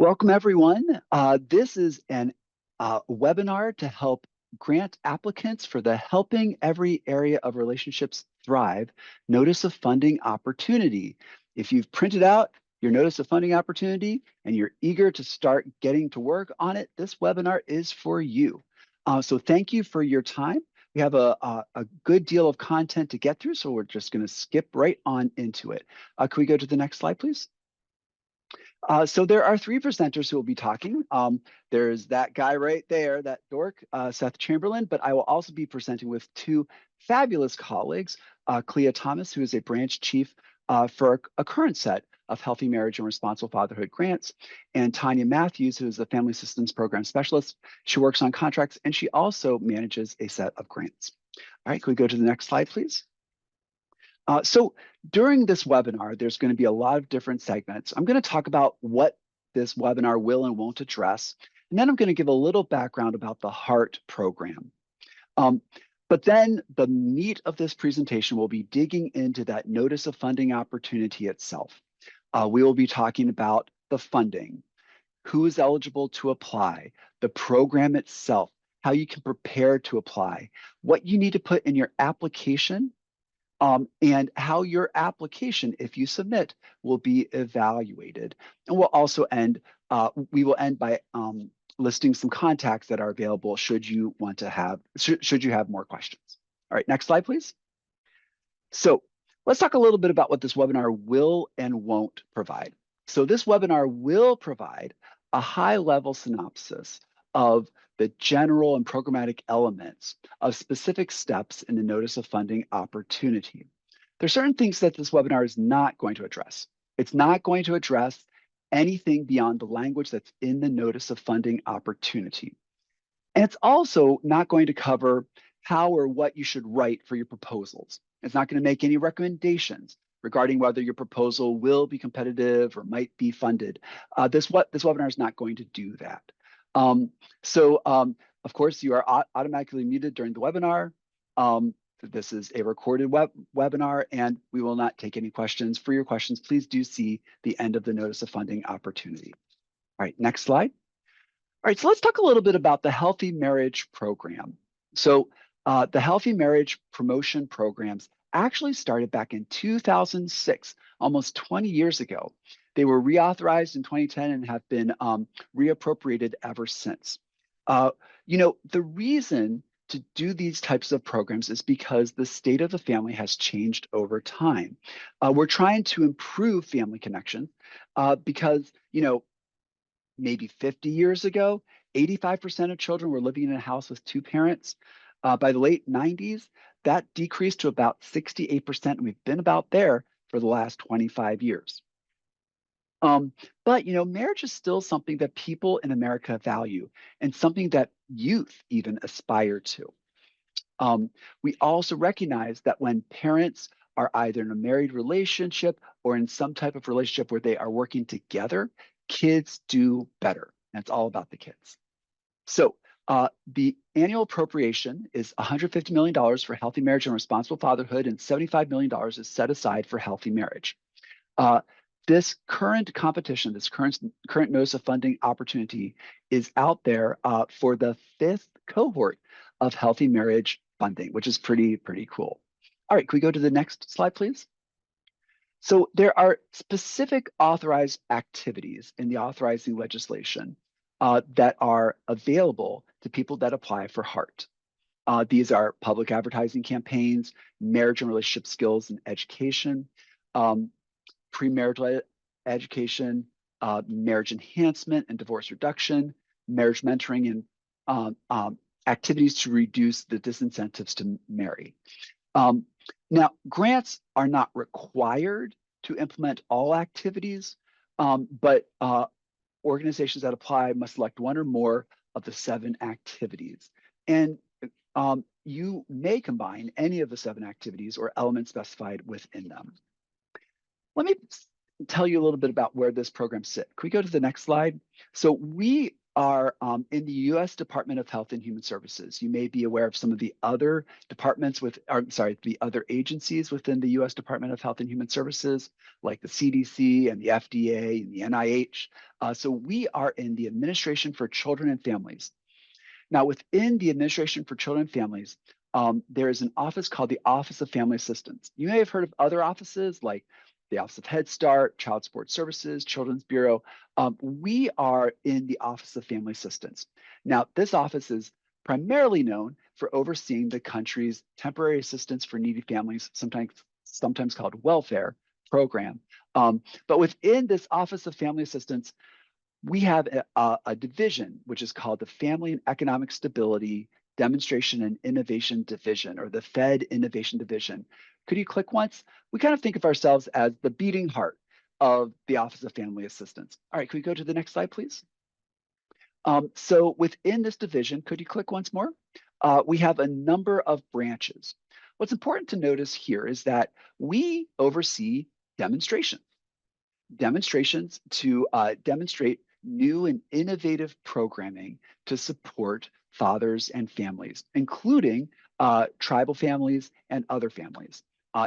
Welcome, everyone. This is an webinar to help grant applicants for the Helping Every Area of Relationships Thrive Notice of Funding Opportunity. If you've printed out your Notice of Funding Opportunity and you're eager to start getting to work on it, this webinar is for you. So thank you for your time. We have a good deal of content to get through, so we're just going to skip right on into it. Can we go to the next slide, please? So there are three presenters who will be talking. There's that guy right there, that dork, Seth Chamberlain, but I will also be presenting with two fabulous colleagues, Clea Thomas, who is a branch chief for a current set of Healthy Marriage and Responsible Fatherhood grants, and Tanya Matthews, who is a Family Systems Program Specialist. She works on contracts, and she also manages a set of grants. All right, can we go to the next slide, please? So during this webinar, there's going to be a lot of different segments. I'm going to talk about what this webinar will and won't address, and then I'm going to give a little background about the HEART program. But then the meat of this presentation will be digging into that Notice of Funding Opportunity itself. We will be talking about the funding, who is eligible to apply, the program itself, how you can prepare to apply, what you need to put in your application, and how your application, if you submit, will be evaluated. And we'll also end, we will end by listing some contacts that are available should you want to have, should you have more questions. All right, next slide, please. So let's talk a little bit about what this webinar will and won't provide. So this webinar will provide a high-level synopsis of the general and programmatic elements of specific steps in the Notice of Funding Opportunity. There are certain things that this webinar is not going to address. It's not going to address anything beyond the language that's in the Notice of Funding Opportunity. And it's also not going to cover how or what you should write for your proposals. It's not going to make any recommendations regarding whether your proposal will be competitive or might be funded. This webinar is not going to do that. Of course, you are automatically muted during the webinar. This is a recorded webinar, and we will not take any questions. For your questions, please do see the end of the Notice of Funding Opportunity. All right, next slide. All right, so let's talk a little bit about the Healthy Marriage Program. So the Healthy Marriage Promotion Programs actually started back in 2006, almost 20 years ago. They were reauthorized in 2010 and have been reappropriated ever since. The reason to do these types of programs is because the state of the family has changed over time. We're trying to improve family connection because, maybe 50 years ago, 85% of children were living in a house with two parents. By the late 90s, that decreased to about 68%, and we've been about there for the last 25 years. But marriage is still something that people in America value and something that youth even aspire to. We also recognize that when parents are either in a married relationship or in some type of relationship where they are working together, kids do better. And it's all about the kids. So the annual appropriation is $150 million for healthy marriage and responsible fatherhood, and $75 million is set aside for healthy marriage. This current competition, this current Notice of Funding Opportunity is out there for the 5th cohort of healthy marriage funding, which is pretty cool. All right, can we go to the next slide, please? So there are specific authorized activities in the authorizing legislation that are available to people that apply for HEART. These are public advertising campaigns, marriage and relationship skills and education, premarital education, marriage enhancement and divorce reduction, marriage mentoring, and activities to reduce the disincentives to marry. Now, grants are not required to implement all activities, but organizations that apply must select one or more of the 7 activities. And you may combine any of the 7 activities or elements specified within them. Let me tell you a little bit about where this program sits. Can we go to the next slide? So we are in the U.S. Department of Health and Human Services. You may be aware of some of the other departments the other agencies within the U.S. Department of Health and Human Services, like the CDC and the FDA and the NIH. So we are in the Administration for Children and Families. Now, within the Administration for Children and Families, there is an office called the Office of Family Assistance. You may have heard of other offices like the Office of Head Start, Child Support Services, Children's Bureau. We are in the Office of Family Assistance. Now, this office is primarily known for overseeing the country's temporary assistance for needy families, sometimes called welfare program. But within this Office of Family Assistance, we have a division which is called the Family and Economic Stability Demonstration and Innovation Division, or the Fed Innovation Division. Could you click once? We kind of think of ourselves as the beating heart of the Office of Family Assistance. All right, could we go to the next slide, please? So within this division, could you click once more? We have a number of branches. What's important to notice here is that we oversee demonstrations to demonstrate new and innovative programming to support fathers and families, including tribal families and other families.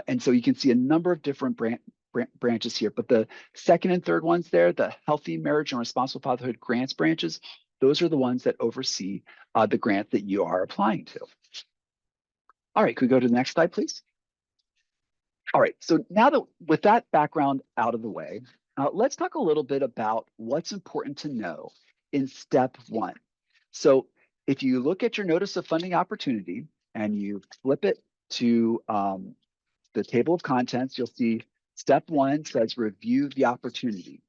And so you can see a number of different branches here, but the second and third ones there, the Healthy Marriage and Responsible Fatherhood grants branches, those are the ones that oversee the grant that you are applying to. All right, could we go to the next slide, please? All right, so now that with that background out of the way, let's talk a little bit about what's important to know in step one. So if you look at your notice of funding opportunity and you flip it to the table of contents, you'll see step one says review the opportunity.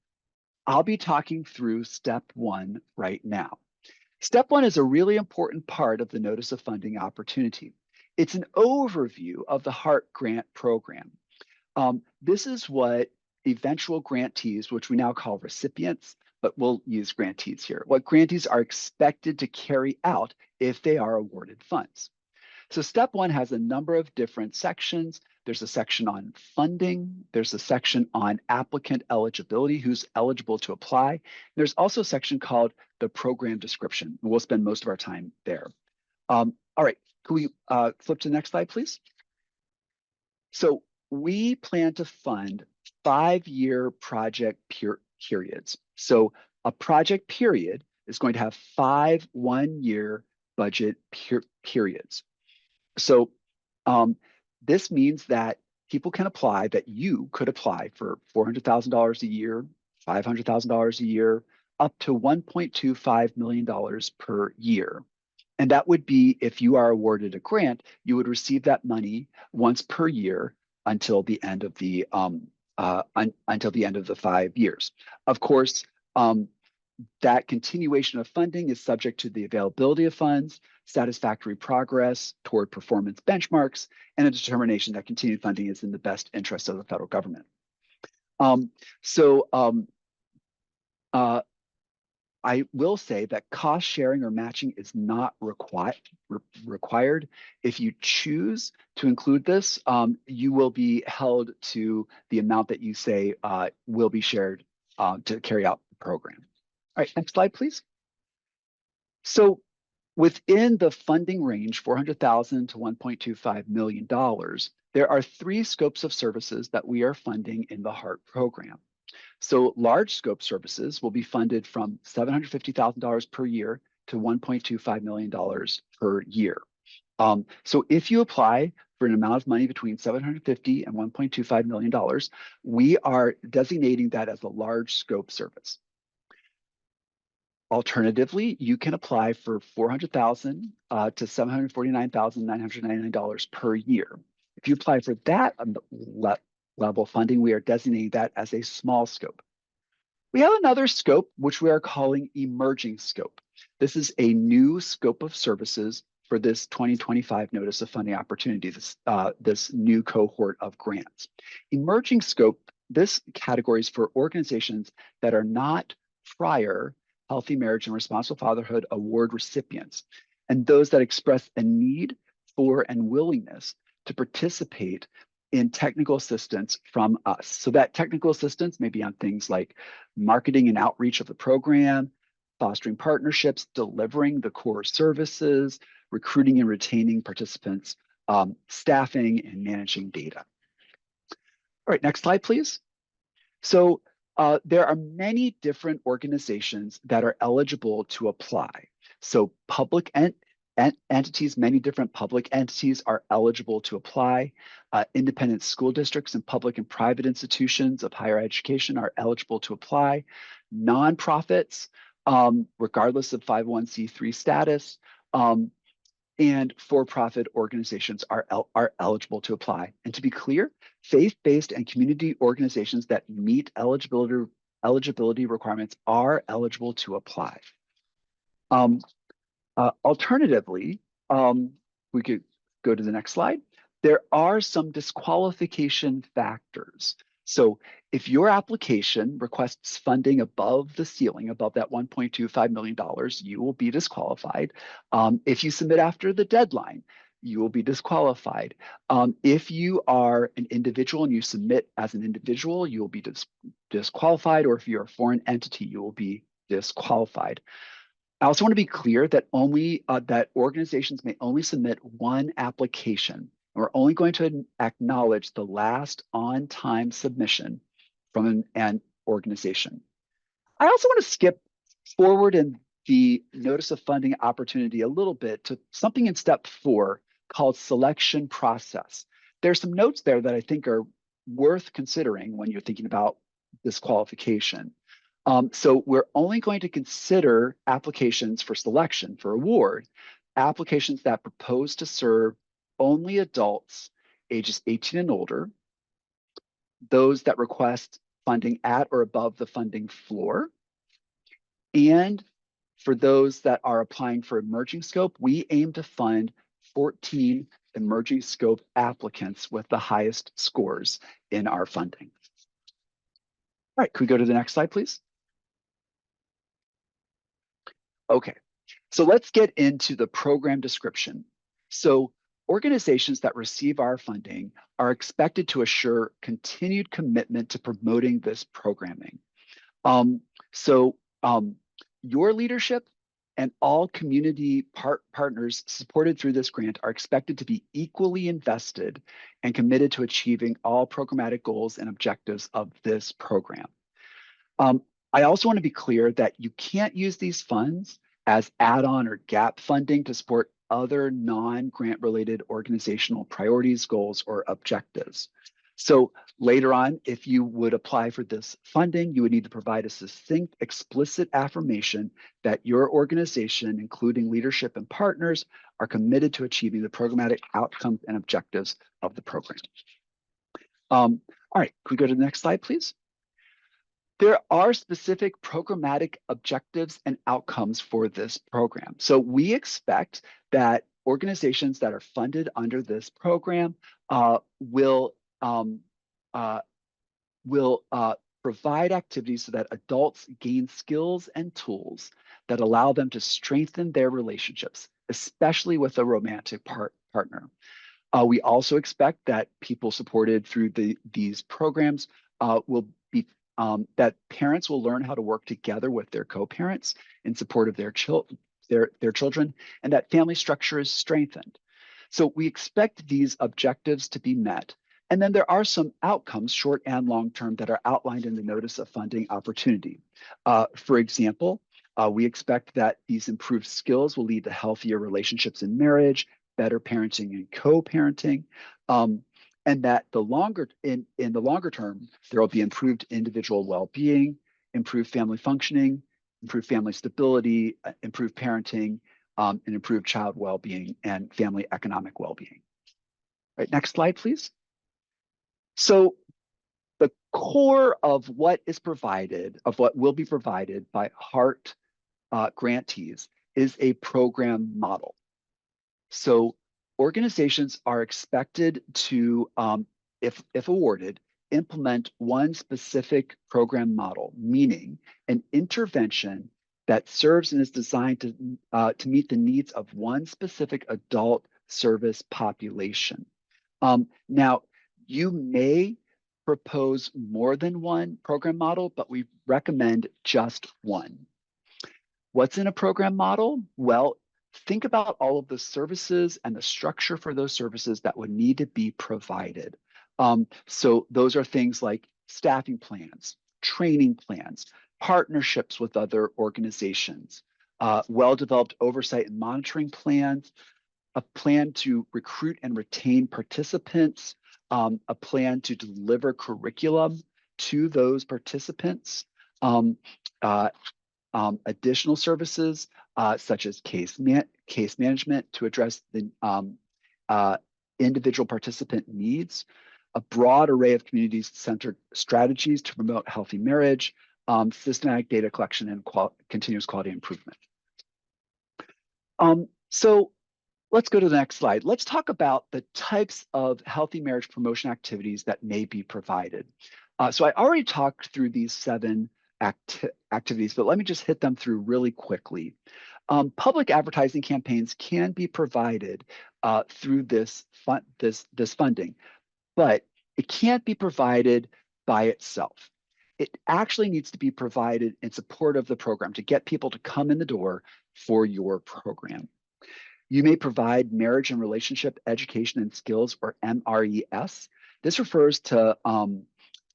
I'll be talking through step one right now. Step one is a really important part of the notice of funding opportunity. It's an overview of the HEART grant program. This is what eventual grantees, which we now call recipients, but we'll use grantees here, what grantees are expected to carry out if they are awarded funds. So step one has a number of different sections. There's a section on funding. There's a section on applicant eligibility, who's eligible to apply. There's also a section called the program description. We'll spend most of our time there. All right, can we flip to the next slide, please? So we plan to fund 5-year project periods. So a project period is going to have 5 one-year budget periods. So this means that people can apply, that you could apply for $400,000 a year, $500,000 a year, up to $1.25 million per year. And that would be, if you are awarded a grant, you would receive that money once per year until the end of the 5 years. Of course, that continuation of funding is subject to the availability of funds, satisfactory progress toward performance benchmarks, and a determination that continued funding is in the best interest of the federal government. I will say that cost sharing or matching is not required. If you choose to include this, you will be held to the amount that you say will be shared to carry out the program. All right, next slide, please. So within the funding range, $400,000 to $1.25 million, there are 3 scopes of services that we are funding in the HEART program. So large scope services will be funded from $750,000 per year to $1.25 million per year. So if you apply for an amount of money between $750,000 and $1.25 million, we are designating that as a large scope service. Alternatively, you can apply for $400,000 to $749,999 per year. If you apply for that level funding, we are designating that as a small scope. We have another scope, which we are calling emerging scope. This is a new scope of services for this 2025 notice of funding opportunity, this new cohort of grants. Emerging scope, this category is for organizations that are not prior Healthy Marriage and Responsible Fatherhood Award recipients, and those that express a need for and willingness to participate in technical assistance from us. So that technical assistance may be on things like marketing and outreach of the program, fostering partnerships, delivering the core services, recruiting and retaining participants, staffing, and managing data. All right, next slide, please. So there are many different organizations that are eligible to apply. So public entities, many different public entities are eligible to apply. Independent school districts and public and private institutions of higher education are eligible to apply. Nonprofits, regardless of 501c3 status, and for-profit organizations are eligible to apply. And to be clear, faith-based and community organizations that meet eligibility requirements are eligible to apply. Alternatively, we could go to the next slide. There are some disqualification factors. So if your application requests funding above the ceiling, above that $1.25 million, you will be disqualified. If you submit after the deadline, you will be disqualified. If you are an individual and you submit as an individual, you will be disqualified, or if you're a foreign entity, you will be disqualified. I also want to be clear that that organizations may only submit one application. We're only going to acknowledge the last on-time submission from an organization. I also want to skip forward in the notice of funding opportunity a little bit to something in step 4 called selection process. There's some notes there that I think are worth considering when you're thinking about this qualification. So we're only going to consider applications for selection, for award, applications that propose to serve only adults ages 18 and older, those that request funding at or above the funding floor, and for those that are applying for emerging scope, we aim to fund 14 emerging scope applicants with the highest scores in our funding. All right, could we go to the next slide, please? Okay, so let's get into the program description. So organizations that receive our funding are expected to assure continued commitment to promoting this programming. Your leadership and all community partners supported through this grant are expected to be equally invested and committed to achieving all programmatic goals and objectives of this program. I also want to be clear that you can't use these funds as add-on or gap funding to support other non-grant related organizational priorities, goals, or objectives. So later on, if you would apply for this funding, you would need to provide a succinct, explicit affirmation that your organization, including leadership and partners, are committed to achieving the programmatic outcomes and objectives of the program. All right, can we go to the next slide, please? There are specific programmatic objectives and outcomes for this program. So we expect that organizations that are funded under this program will provide activities so that adults gain skills and tools that allow them to strengthen their relationships, especially with a romantic partner. We also expect that people supported through these programs will be that parents will learn how to work together with their co-parents in support of their children, and that family structure is strengthened. So we expect these objectives to be met. And then there are some outcomes, short and long term, that are outlined in the notice of funding opportunity. For example, we expect that these improved skills will lead to healthier relationships in marriage, better parenting and co-parenting, and that in the longer term, there will be improved individual well-being, improved family functioning, improved family stability, improved parenting, and improved child well-being and family economic well-being. Right, next slide, please. So the core of what is provided, of what will be provided by HEART grantees is a program model. So organizations are expected to, if awarded, implement one specific program model, meaning an intervention that serves and is designed to meet the needs of one specific adult service population. Now, you may propose more than one program model, but we recommend just one. What's in a program model? Well, think about all of the services and the structure for those services that would need to be provided. So those are things like staffing plans, training plans, partnerships with other organizations, well-developed oversight and monitoring plans, a plan to recruit and retain participants, a plan to deliver curriculum to those participants, um, uh, additional services such as case management to address the uh, individual participant needs, a broad array of community-centered strategies to promote healthy marriage, systematic data collection, and continuous quality improvement. So let's go to the next slide. Let's talk about the types of healthy marriage promotion activities that may be provided. So I already talked through these 7 activities, but let me just hit them through really quickly. Public advertising campaigns can be provided through this funding, but it can't be provided by itself. It actually needs to be provided in support of the program to get people to come in the door for your program. You may provide marriage and relationship education and skills, or MRES. This refers to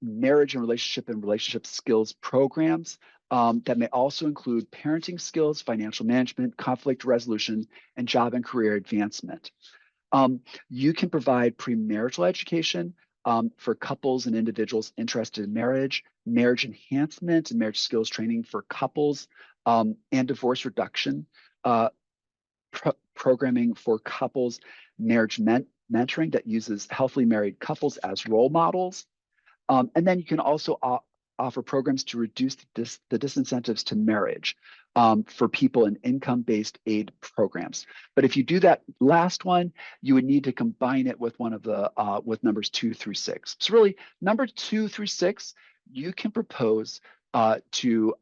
marriage and relationship skills programs that may also include parenting skills, financial management, conflict resolution, and job and career advancement. You can provide premarital education for couples and individuals interested in marriage, marriage enhancement and marriage skills training for couples, and divorce reduction programming for couples, marriage mentoring that uses healthily married couples as role models. And then you can also offer programs to reduce the disincentives to marriage for people in income-based aid programs. But if you do that last one, you would need to combine it with one of the with numbers 2 through 6. So really, number 2 through 6, you can propose to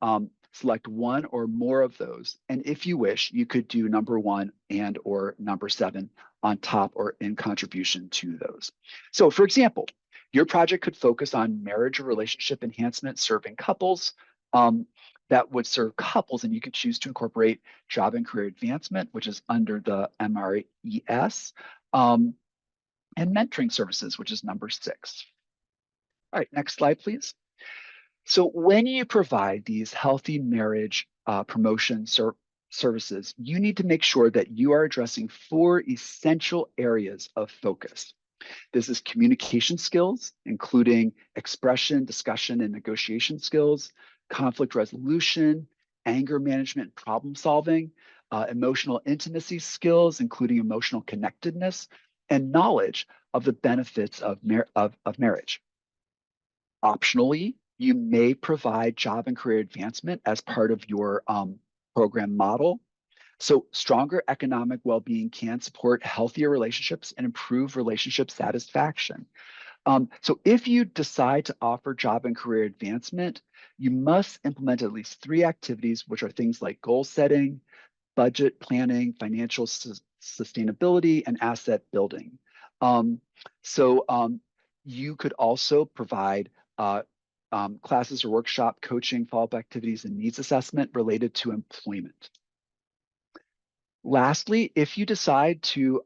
select one or more of those. And if you wish, you could do number 1 and or number 7 on top or in contribution to those. So for example, your project could focus on marriage or relationship enhancement serving couples that would serve couples, and you could choose to incorporate job and career advancement, which is under the MRES, and mentoring services, which is number 6. All right, next slide, please. So when you provide these healthy marriage promotion services, you need to make sure that you are addressing 4 essential areas of focus. This is communication skills, including expression, discussion, and negotiation skills, conflict resolution, anger management, problem solving, emotional intimacy skills, including emotional connectedness, and knowledge of the benefits of marriage. Optionally, you may provide job and career advancement as part of your program model. So stronger economic well-being can support healthier relationships and improve relationship satisfaction. So if you decide to offer job and career advancement, you must implement at least 3 activities, which are things like goal setting, budget planning, financial sustainability, and asset building. You could also provide classes or workshop coaching, follow-up activities, and needs assessment related to employment. Lastly, if you decide to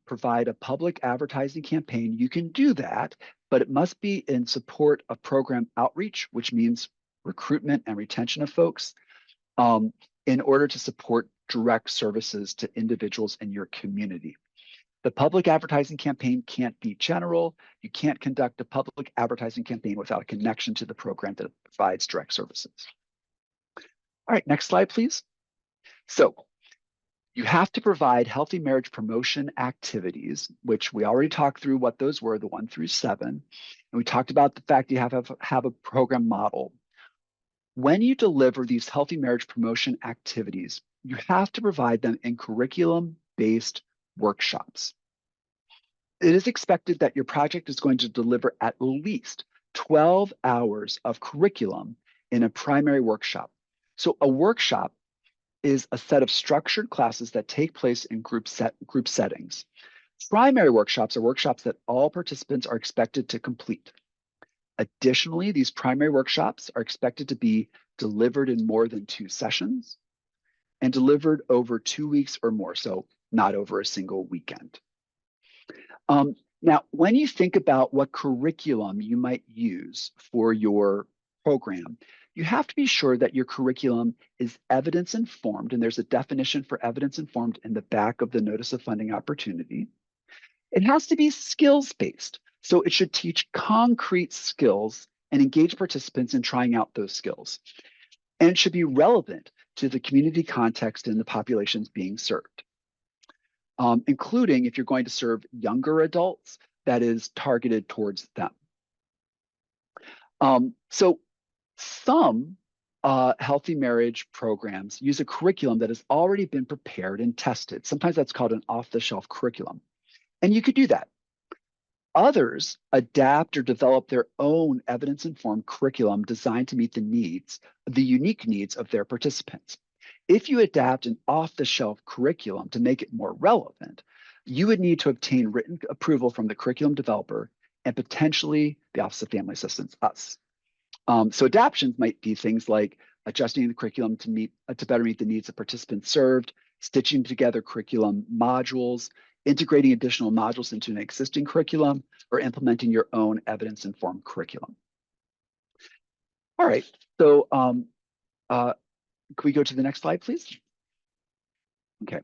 provide a public advertising campaign, you can do that, but it must be in support of program outreach, which means recruitment and retention of folks, in order to support direct services to individuals in your community. The public advertising campaign can't be general. You can't conduct a public advertising campaign without a connection to the program that provides direct services. All right, next slide, please. So you have to provide healthy marriage promotion activities, which we already talked through what those were, the 1 through 7. And we talked about the fact you have to have a program model. When you deliver these healthy marriage promotion activities, you have to provide them in curriculum-based workshops. It is expected that your project is going to deliver at least 12 hours of curriculum in a primary workshop. So a workshop is a set of structured classes that take place in group settings. Primary workshops are workshops that all participants are expected to complete. Additionally, these primary workshops are expected to be delivered in more than 2 sessions. and delivered over 2 weeks or more, so not over a single weekend. Now, when you think about what curriculum you might use for your program, you have to be sure that your curriculum is evidence informed, and there's a definition for evidence informed in the back of the Notice of Funding Opportunity. It has to be skills based, so it should teach concrete skills and engage participants in trying out those skills. And it should be relevant to the community context and the populations being served. Including if you're going to serve younger adults, that is targeted towards them. So some healthy marriage programs use a curriculum that has already been prepared and tested. Sometimes that's called an off-the-shelf curriculum. And you could do that. Others adapt or develop their own evidence-informed curriculum designed to meet the unique needs of their participants. If you adapt an off-the-shelf curriculum to make it more relevant, you would need to obtain written approval from the curriculum developer and potentially the Office of Family Assistance, us. So adaptations might be things like adjusting the curriculum to better meet the needs of participants served, stitching together curriculum modules, integrating additional modules into an existing curriculum, or implementing your own evidence-informed curriculum. All right, so can we go to the next slide, please? Okay,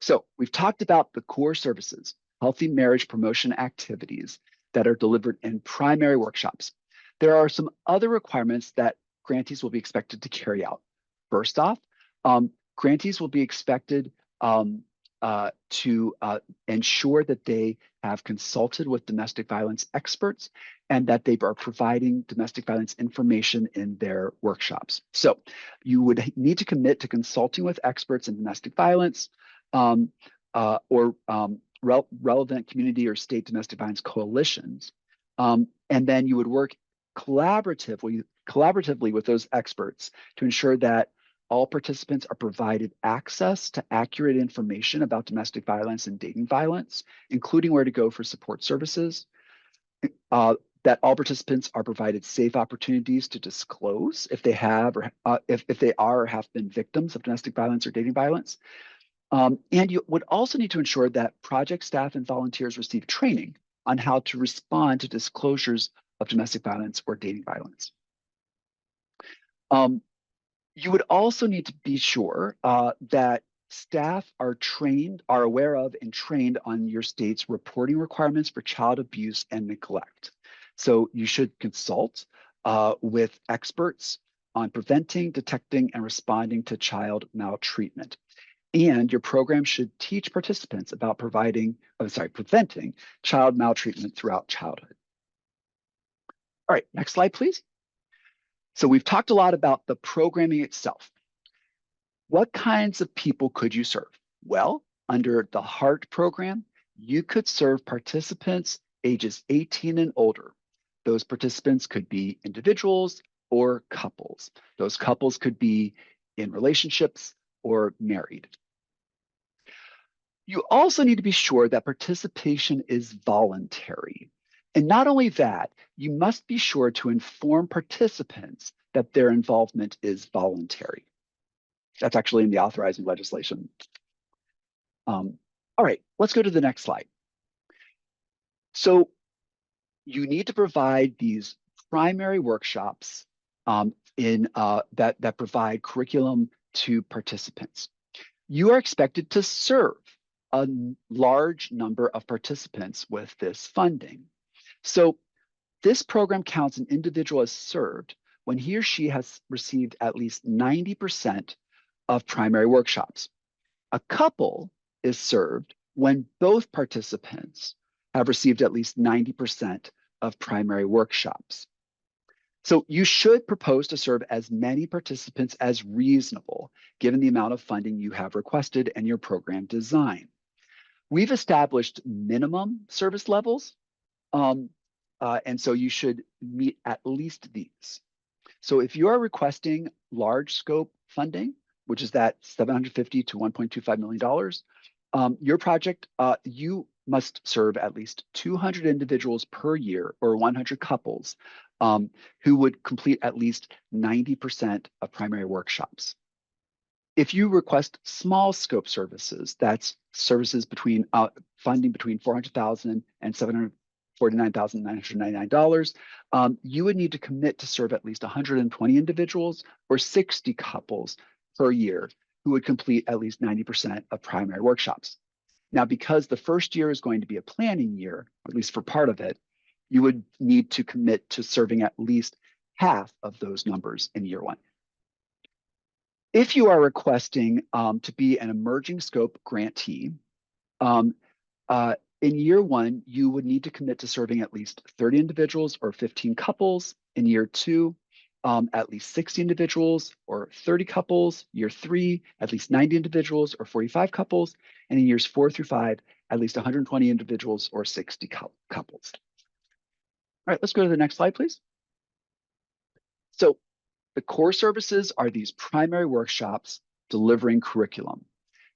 so we've talked about the core services, healthy marriage promotion activities that are delivered in primary workshops. There are some other requirements that grantees will be expected to carry out. First off, grantees will be expected to ensure that they have consulted with domestic violence experts and that they are providing domestic violence information in their workshops. So you would need to commit to consulting with experts in domestic violence or relevant community or state domestic violence coalitions. And then you would work collaboratively with those experts to ensure that all participants are provided access to accurate information about domestic violence and dating violence, including where to go for support services, that all participants are provided safe opportunities to disclose if they have or if they are or have been victims of domestic violence or dating violence. And you would also need to ensure that project staff and volunteers receive training on how to respond to disclosures of domestic violence or dating violence. You would also need to be sure that staff are aware of and trained on your state's reporting requirements for child abuse and neglect. So you should consult with experts on preventing, detecting, and responding to child maltreatment. And your program should teach participants about preventing child maltreatment throughout childhood. All right, next slide, please. So we've talked a lot about the programming itself. What kinds of people could you serve? Well, under the HEART program, you could serve participants ages 18 and older. Those participants could be individuals or couples. Those couples could be in relationships or married. You also need to be sure that participation is voluntary. And not only that, you must be sure to inform participants that their involvement is voluntary. That's actually in the authorizing legislation. All right, let's go to the next slide. So you need to provide these primary workshops that provide curriculum to participants. You are expected to serve a large number of participants with this funding. So this program counts an individual as served when he or she has received at least 90% of primary workshops. A couple is served when both participants have received at least 90% of primary workshops. So you should propose to serve as many participants as reasonable, given the amount of funding you have requested and your program design. We've established minimum service levels, and so you should meet at least these. So if you are requesting large scope funding, which is that $750 to $1.25 million, your project, you must serve at least 200 individuals per year or 100 couples who would complete at least 90% of primary workshops. If you request small scope services, that's services between funding between $400,000 and $749,999, you would need to commit to serve at least 120 individuals or 60 couples per year who would complete at least 90% of primary workshops. Now, because the first year is going to be a planning year, or at least for part of it, you would need to commit to serving at least half of those numbers in year one. If you are requesting to be an emerging scope grantee, um, in year one, you would need to commit to serving at least 30 individuals or 15 couples. In year two, at least 60 individuals or 30 couples. Year three, at least 90 individuals or 45 couples. And in years 4 through 5, at least 120 individuals or 60 couples. All right, let's go to the next slide, please. So the core services are these primary workshops delivering curriculum.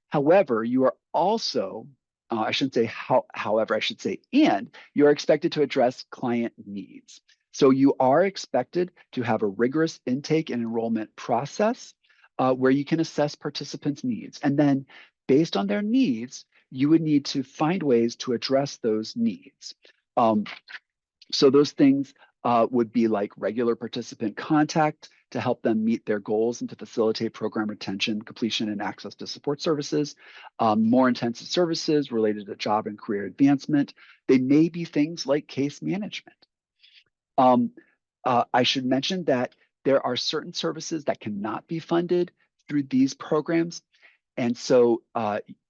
However, you are also, I shouldn't say however, I should say, and you are expected to address client needs. So you are expected to have a rigorous intake and enrollment process where you can assess participants' needs. And then based on their needs, you would need to find ways to address those needs. So those things would be like regular participant contact to help them meet their goals and to facilitate program retention, completion, and access to support services, more intensive services related to job and career advancement. They may be things like case management. I should mention that there are certain services that cannot be funded through these programs. And so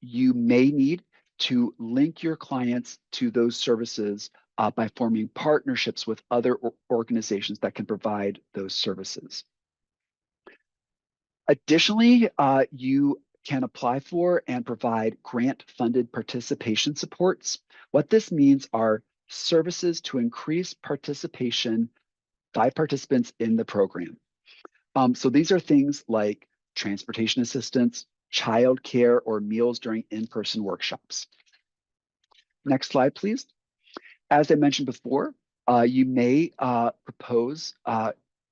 you may need to link your clients to those services by forming partnerships with other organizations that can provide those services. Additionally, you can apply for and provide grant-funded participation supports. What this means are services to increase participation by participants in the program. So these are things like transportation assistance, childcare, or meals during in-person workshops. Next slide, please. As I mentioned before, you may propose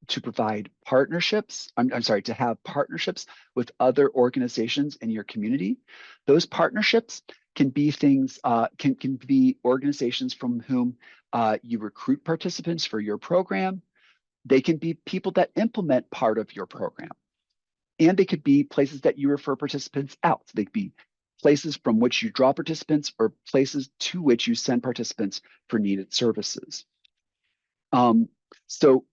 to provide partnerships, to have partnerships with other organizations in your community. Those partnerships can be things, can be organizations from whom you recruit participants for your program. They can be people that implement part of your program. And they could be places that you refer participants out. So they could be places from which you draw participants or places to which you send participants for needed services. So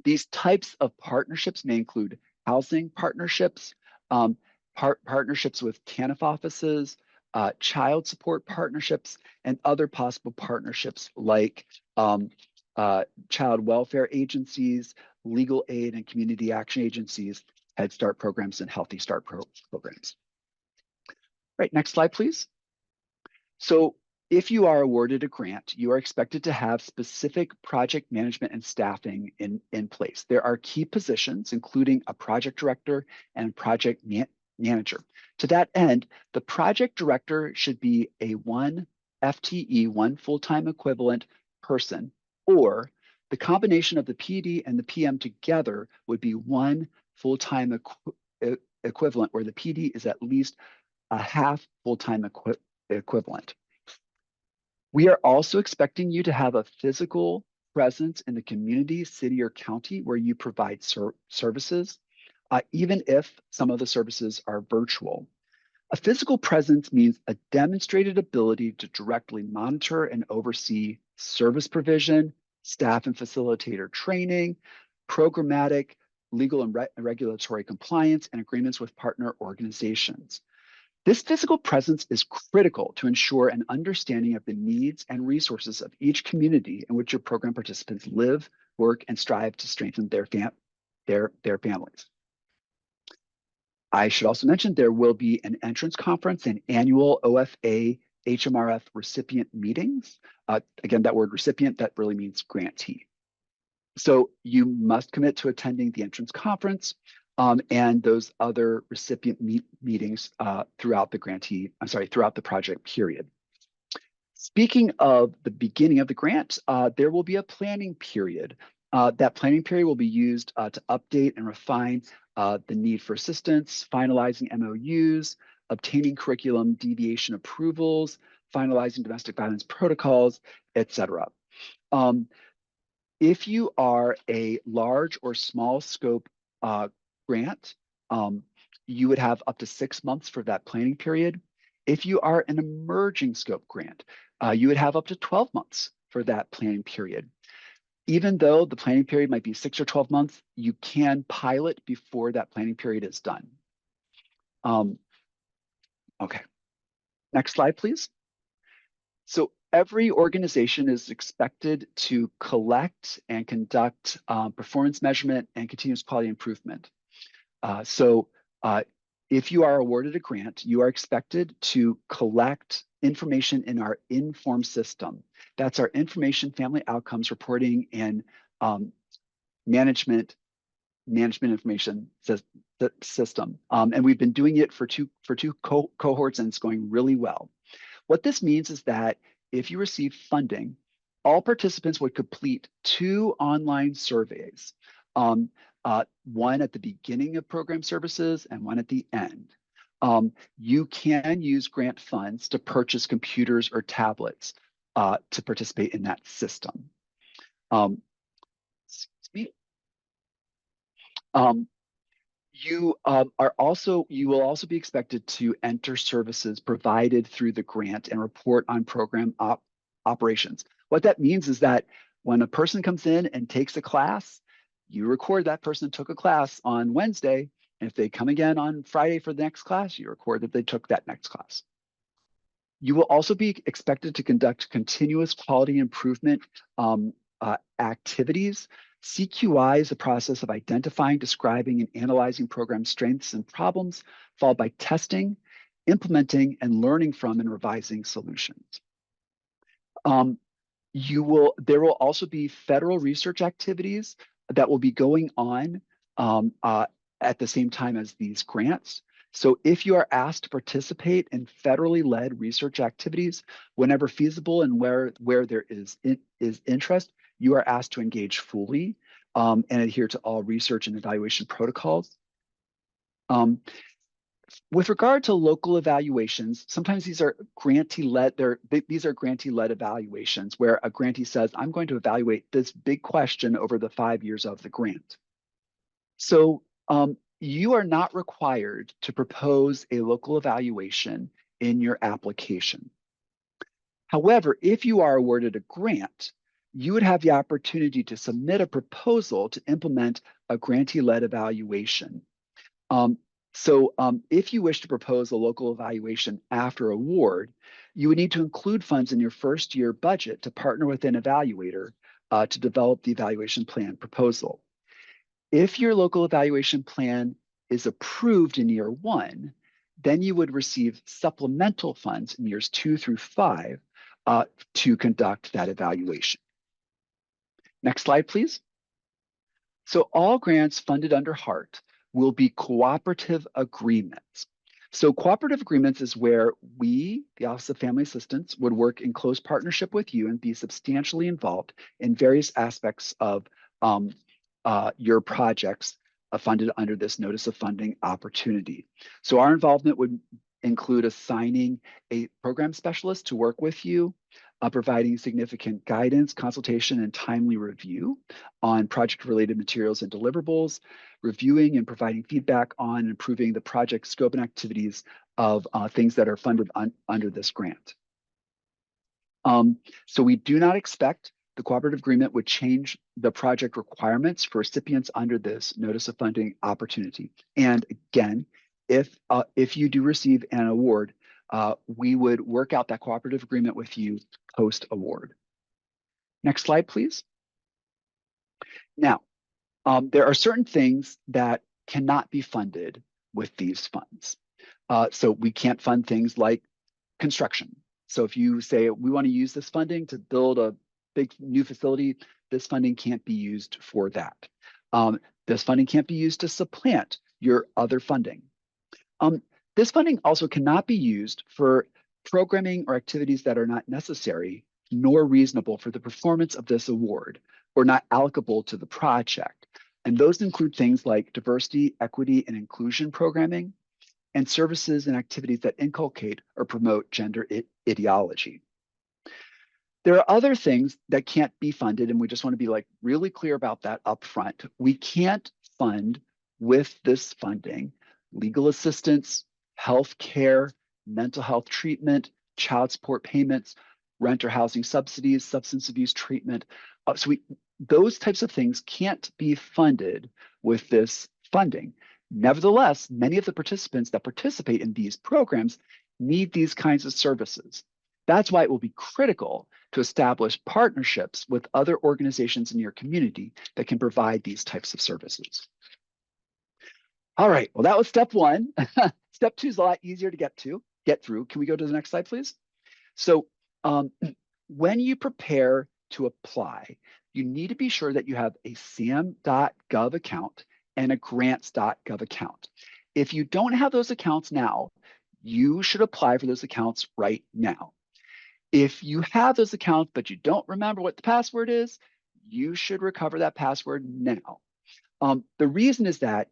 these types of partnerships may include housing partnerships, partnerships with TANF offices, child support partnerships, and other possible partnerships like child welfare agencies, legal aid and community action agencies, Head Start programs, and Healthy Start programs. Right, next slide, please. So if you are awarded a grant, you are expected to have specific project management and staffing in place. There are key positions, including a project director and project manager. To that end, the project director should be a 1 FTE, 1 full-time equivalent person, or the combination of the PD and the PM together would be 1 full-time equivalent, where the PD is at least a half full-time equivalent. We are also expecting you to have a physical presence in the community, city, or county where you provide services, even if some of the services are virtual. A physical presence means a demonstrated ability to directly monitor and oversee service provision, staff and facilitator training, programmatic, legal and regulatory compliance, and agreements with partner organizations. This physical presence is critical to ensure an understanding of the needs and resources of each community in which your program participants live, work, and strive to strengthen their families. I should also mention there will be an entrance conference and annual OFA HMRF recipient meetings. Again, that word recipient, that really means grantee. So you must commit to attending the entrance conference and those other recipient meetings throughout the project period. Speaking of the beginning of the grant, there will be a planning period. That planning period will be used to update and refine the need for assistance, finalizing MOUs, obtaining curriculum deviation approvals, finalizing domestic violence protocols, etc. Um, if you are a large or small scope grant, you would have up to 6 months for that planning period. If you are an emerging scope grant, you would have up to 12 months for that planning period. Even though the planning period might be 6 or 12 months, you can pilot before that planning period is done. Okay, next slide, please. So every organization is expected to collect and conduct performance measurement and continuous quality improvement. So if you are awarded a grant, you are expected to collect information in our Inform system. That's our information family outcomes reporting and management information system. And we've been doing it for two cohorts, and it's going really well. What this means is that if you receive funding, all participants would complete 2 online surveys, one at the beginning of program services and one at the end. You can use grant funds to purchase computers or tablets to participate in that system. Excuse me. You will also be expected to enter services provided through the grant and report on program operations. What that means is that when a person comes in and takes a class, you record that person took a class on Wednesday, and if they come again on Friday for the next class, you record that they took that next class. You will also be expected to conduct continuous quality improvement activities. CQI is a process of identifying, describing, and analyzing program strengths and problems, followed by testing, implementing, and learning from and revising solutions. There will also be federal research activities that will be going on at the same time as these grants. So if you are asked to participate in federally led research activities, whenever feasible and where there is interest, you are asked to engage fully and adhere to all research and evaluation protocols. With regard to local evaluations, sometimes these are grantee-led. These are grantee-led evaluations where a grantee says, "I'm going to evaluate this big question over the 5 years of the grant." So you are not required to propose a local evaluation in your application. However, if you are awarded a grant, you would have the opportunity to submit a proposal to implement a grantee-led evaluation. If you wish to propose a local evaluation after award, you would need to include funds in your first year budget to partner with an evaluator to develop the evaluation plan proposal. If your local evaluation plan is approved in year 1, then you would receive supplemental funds in years 2 through 5 to conduct that evaluation. Next slide, please. So all grants funded under HEART will be cooperative agreements. So cooperative agreements is where we, the Office of Family Assistance, would work in close partnership with you and be substantially involved in various aspects of your projects funded under this Notice of Funding opportunity. So our involvement would include assigning a program specialist to work with you, providing significant guidance, consultation, and timely review on project-related materials and deliverables, reviewing and providing feedback on improving the project scope and activities of things that are funded under this grant. So we do not expect the cooperative agreement would change the project requirements for recipients under this Notice of Funding opportunity. And again, if you do receive an award, we would work out that cooperative agreement with you post-award. Next slide, please. Now, there are certain things that cannot be funded with these funds. So we can't fund things like construction. So if you say, we want to use this funding to build a big new facility, this funding can't be used for that. This funding can't be used to supplant your other funding. This funding also cannot be used for programming or activities that are not necessary nor reasonable for the performance of this award, or not applicable to the project. And those include things like diversity, equity, and inclusion programming, and services and activities that inculcate or promote gender ideology. There are other things that can't be funded, and we just want to be like really clear about that up front. We can't fund with this funding legal assistance, health care, mental health treatment, child support payments, rent or housing subsidies, substance abuse treatment. Those types of things can't be funded with this funding. Nevertheless, many of the participants that participate in these programs need these kinds of services. That's why it will be critical to establish partnerships with other organizations in your community that can provide these types of services. All right, well, that was step one. Step two is a lot easier to get through. Can we go to the next slide, please? So when you prepare to apply, you need to be sure that you have a sam.gov account and a grants.gov account. If you don't have those accounts now, you should apply for those accounts right now. If you have those accounts, but you don't remember what the password is, you should recover that password now. The reason is that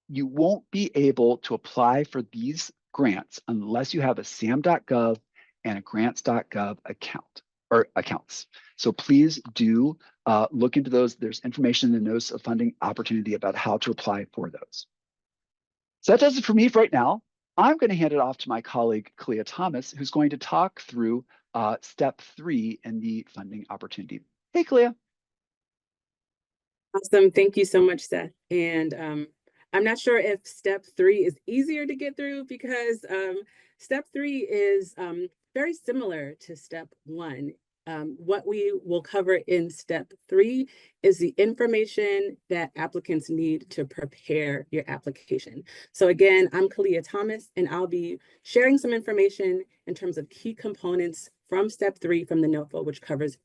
you won't be able to apply for these grants unless you have a sam.gov and a grants.gov account or accounts. So please do look into those. There's information in the notice of funding opportunity about how to apply for those. So that does it for me for right now. I'm going to hand it off to my colleague, Clea Thomas, who's going to talk through step 3 in the funding opportunity. Hey, Clea. Awesome. Thank you so much, Seth. And I'm not sure if step 3 is easier to get through because step 3 is very similar to step 1. What we will cover in step 3 is the information that applicants need to prepare your application. So again, I'm Clea Thomas, and I'll be sharing some information in terms of key components from step 3 from the NOFO, which covers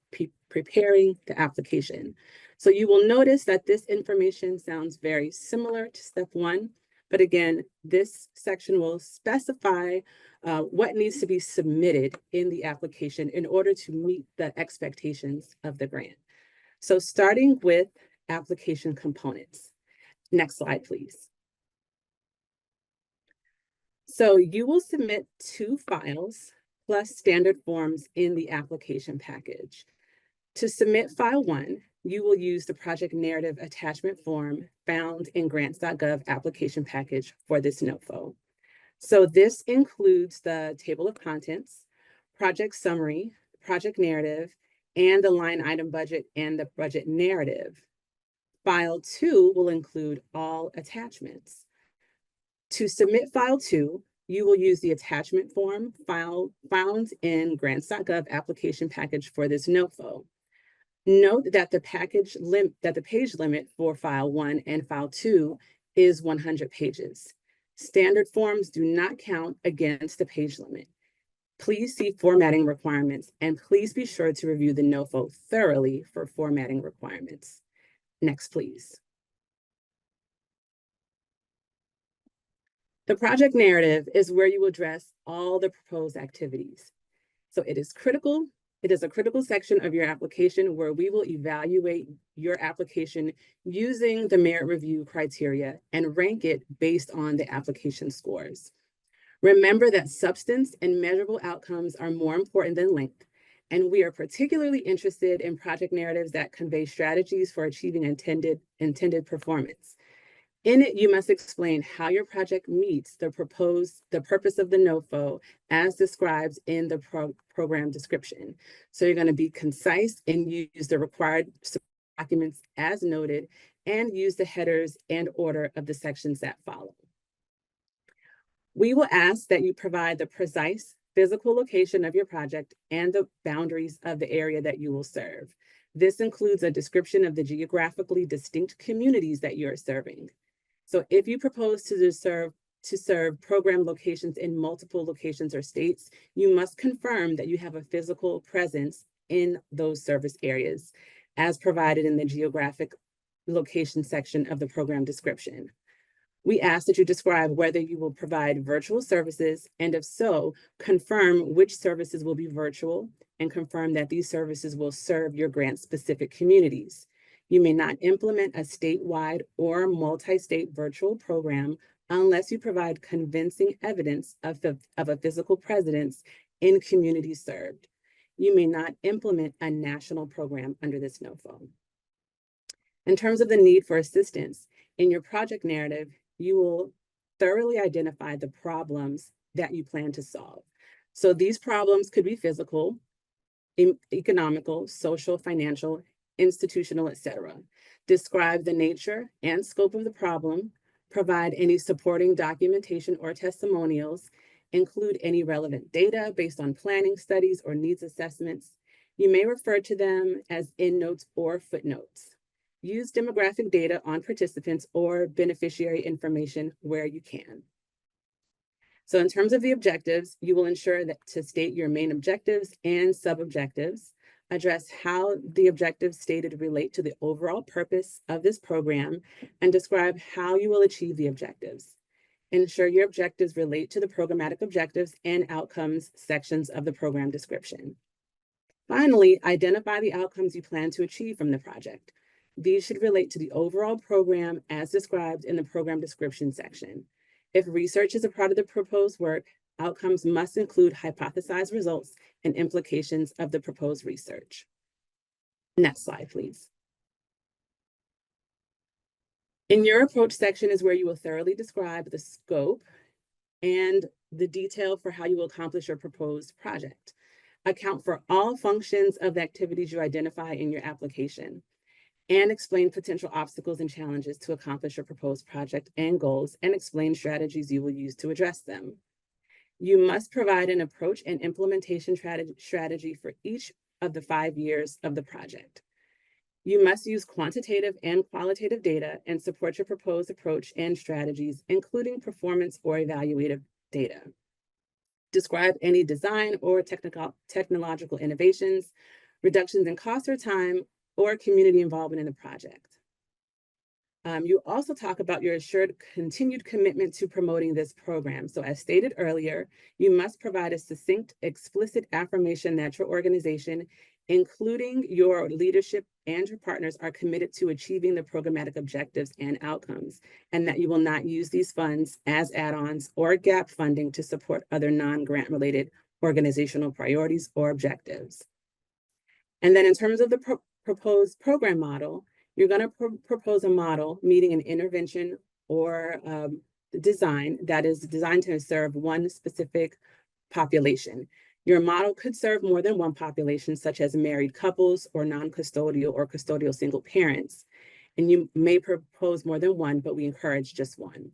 preparing the application. So you will notice that this information sounds very similar to step 1, but again, this section will specify what needs to be submitted in the application in order to meet the expectations of the grant. So starting with application components. Next slide, please. So you will submit 2 files plus standard forms in the application package. To submit file 1, you will use the project narrative attachment form found in grants.gov application package for this NOFO. So this includes the table of contents, project summary, project narrative, and the line item budget and the budget narrative. File 2 will include all attachments. To submit file 2, you will use the attachment form found in grants.gov application package for this NOFO. Note that the page limit for file 1 and file 2 is 100 pages. Standard forms do not count against the page limit. Please see formatting requirements, and please be sure to review the NOFO thoroughly for formatting requirements. Next, please. The project narrative is where you address all the proposed activities. So it is a critical section of your application where we will evaluate your application using the merit review criteria and rank it based on the application scores. Remember that substance and measurable outcomes are more important than length, and we are particularly interested in project narratives that convey strategies for achieving intended performance. In it, you must explain how your project meets the purpose of the NOFO as described in the program description. So you're going to be concise and use the required documents as noted and use the headers and order of the sections that follow. We will ask that you provide the precise physical location of your project and the boundaries of the area that you will serve. This includes a description of the geographically distinct communities that you are serving. So if you propose to serve program locations in multiple locations or states, you must confirm that you have a physical presence in those service areas as provided in the geographic location section of the program description. We ask that you describe whether you will provide virtual services, and if so, confirm which services will be virtual and confirm that these services will serve your grant-specific communities. You may not implement a statewide or multi-state virtual program unless you provide convincing evidence of a physical presence in communities served. You may not implement a national program under this NOFO. In terms of the need for assistance, in your project narrative, you will thoroughly identify the problems that you plan to solve. So these problems could be physical, economical, social, financial, institutional, etc. Describe the nature and scope of the problem, provide any supporting documentation or testimonials, include any relevant data based on planning studies or needs assessments. You may refer to them as endnotes or footnotes. Use demographic data on participants or beneficiary information where you can. So in terms of the objectives, you will ensure that to state your main objectives and sub-objectives, address how the objectives stated relate to the overall purpose of this program, and describe how you will achieve the objectives. Ensure your objectives relate to the programmatic objectives and outcomes sections of the program description. Finally, identify the outcomes you plan to achieve from the project. These should relate to the overall program as described in the program description section. If research is a part of the proposed work, outcomes must include hypothesized results and implications of the proposed research. Next slide, please. In your approach section is where you will thoroughly describe the scope and the detail for how you will accomplish your proposed project. Account for all functions of the activities you identify in your application, and explain potential obstacles and challenges to accomplish your proposed project and goals, and explain strategies you will use to address them. You must provide an approach and implementation strategy for each of the 5 years of the project. You must use quantitative and qualitative data and support your proposed approach and strategies, including performance or evaluative data. Describe any design or technological innovations, reductions in cost or time, or community involvement in the project. You also talk about your assured continued commitment to promoting this program. So as stated earlier, you must provide a succinct, explicit affirmation that your organization, including your leadership and your partners, are committed to achieving the programmatic objectives and outcomes, and that you will not use these funds as add-ons or gap funding to support other non-grant related organizational priorities or objectives. And then in terms of the proposed program model, you're going to propose a model meeting an intervention or design that is designed to serve one specific population. Your model could serve more than one population, such as married couples or non-custodial or custodial single parents. And you may propose more than one, but we encourage just one.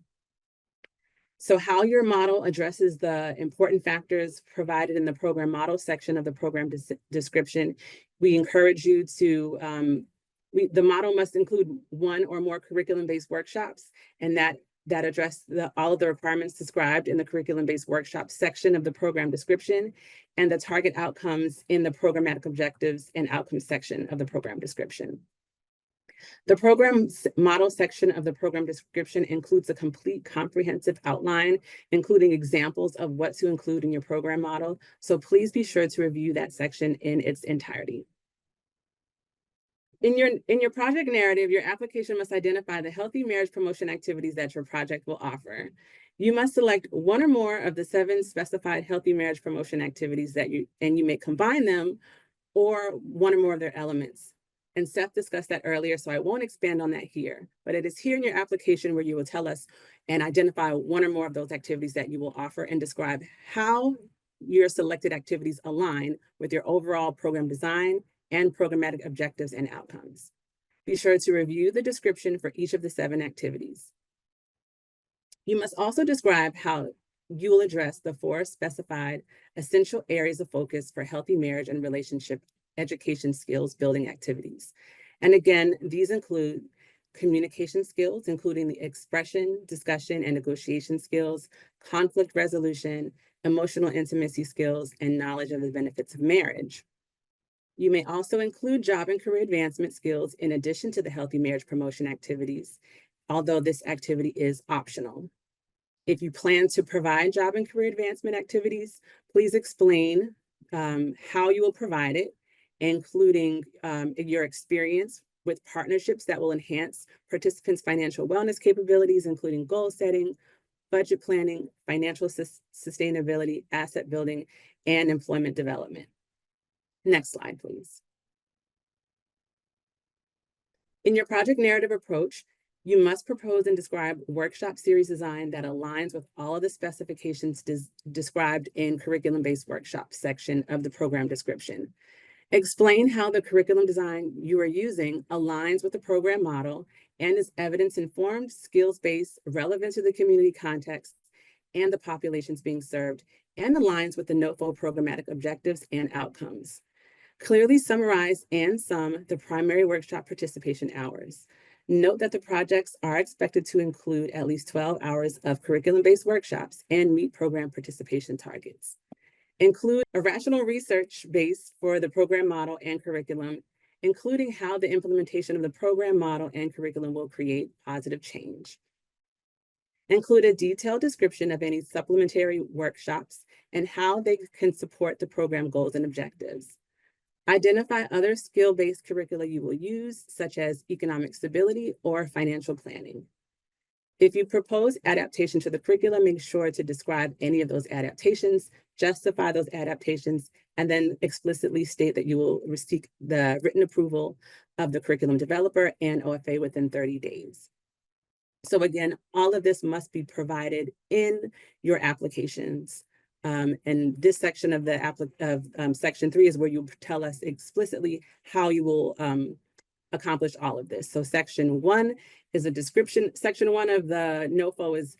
So how your model addresses the important factors provided in the program model section of the program description, we encourage you to, the model must include one or more curriculum-based workshops, and that address all of the requirements described in the curriculum-based workshop section of the program description, and the target outcomes in the programmatic objectives and outcomes section of the program description. The program model section of the program description includes a complete comprehensive outline, including examples of what to include in your program model. So please be sure to review that section in its entirety. In your project narrative, your application must identify the healthy marriage promotion activities that your project will offer. You must select one or more of the 7 specified healthy marriage promotion activities and you may combine them or one or more of their elements. And Seth discussed that earlier, so I won't expand on that here, but it is here in your application where you will tell us and identify one or more of those activities that you will offer and describe how your selected activities align with your overall program design and programmatic objectives and outcomes. Be sure to review the description for each of the 7 activities. You must also describe how you will address the 4 specified essential areas of focus for healthy marriage and relationship education skills building activities. And again, these include communication skills, including the expression, discussion, and negotiation skills, conflict resolution, emotional intimacy skills, and knowledge of the benefits of marriage. You may also include job and career advancement skills in addition to the healthy marriage promotion activities, although this activity is optional. If you plan to provide job and career advancement activities, please explain how you will provide it, including your experience with partnerships that will enhance participants' financial wellness capabilities, including goal setting, budget planning, financial sustainability, asset building, and employment development. Next slide, please. In your project narrative approach, you must propose and describe workshop series design that aligns with all of the specifications described in curriculum-based workshops section of the program description. Explain how the curriculum design you are using aligns with the program model and is evidence-informed, skills-based, relevant to the community context and the populations being served, and aligns with the NOFO programmatic objectives and outcomes. Clearly summarize and sum the primary workshop participation hours. Note that the projects are expected to include at least 12 hours of curriculum-based workshops and meet program participation targets. Include a rational research base for the program model and curriculum, including how the implementation of the program model and curriculum will create positive change. Include a detailed description of any supplementary workshops and how they can support the program goals and objectives. Identify other skill-based curricula you will use, such as economic stability or financial planning. If you propose adaptation to the curriculum, make sure to describe any of those adaptations, justify those adaptations, and then explicitly state that you will seek the written approval of the curriculum developer and OFA within 30 days. So again, all of this must be provided in your applications. And this section of the section 3 is where you tell us explicitly how you will accomplish all of this. So section 1 is a description. Section 1 of the NOFO is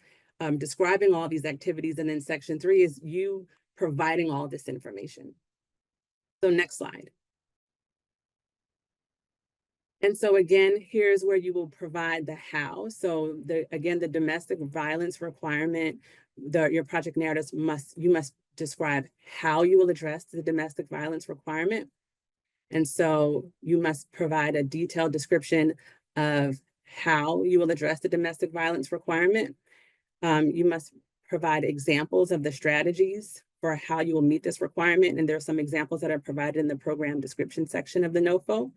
describing all these activities, and then section 3 is you providing all this information. So next slide. And so again, here's where you will provide the how. So again, the domestic violence requirement, your project narratives you must describe how you will address the domestic violence requirement. And so you must provide a detailed description of how you will address the domestic violence requirement. You must provide examples of the strategies for how you will meet this requirement. And there are some examples that are provided in the program description section of the NOFO.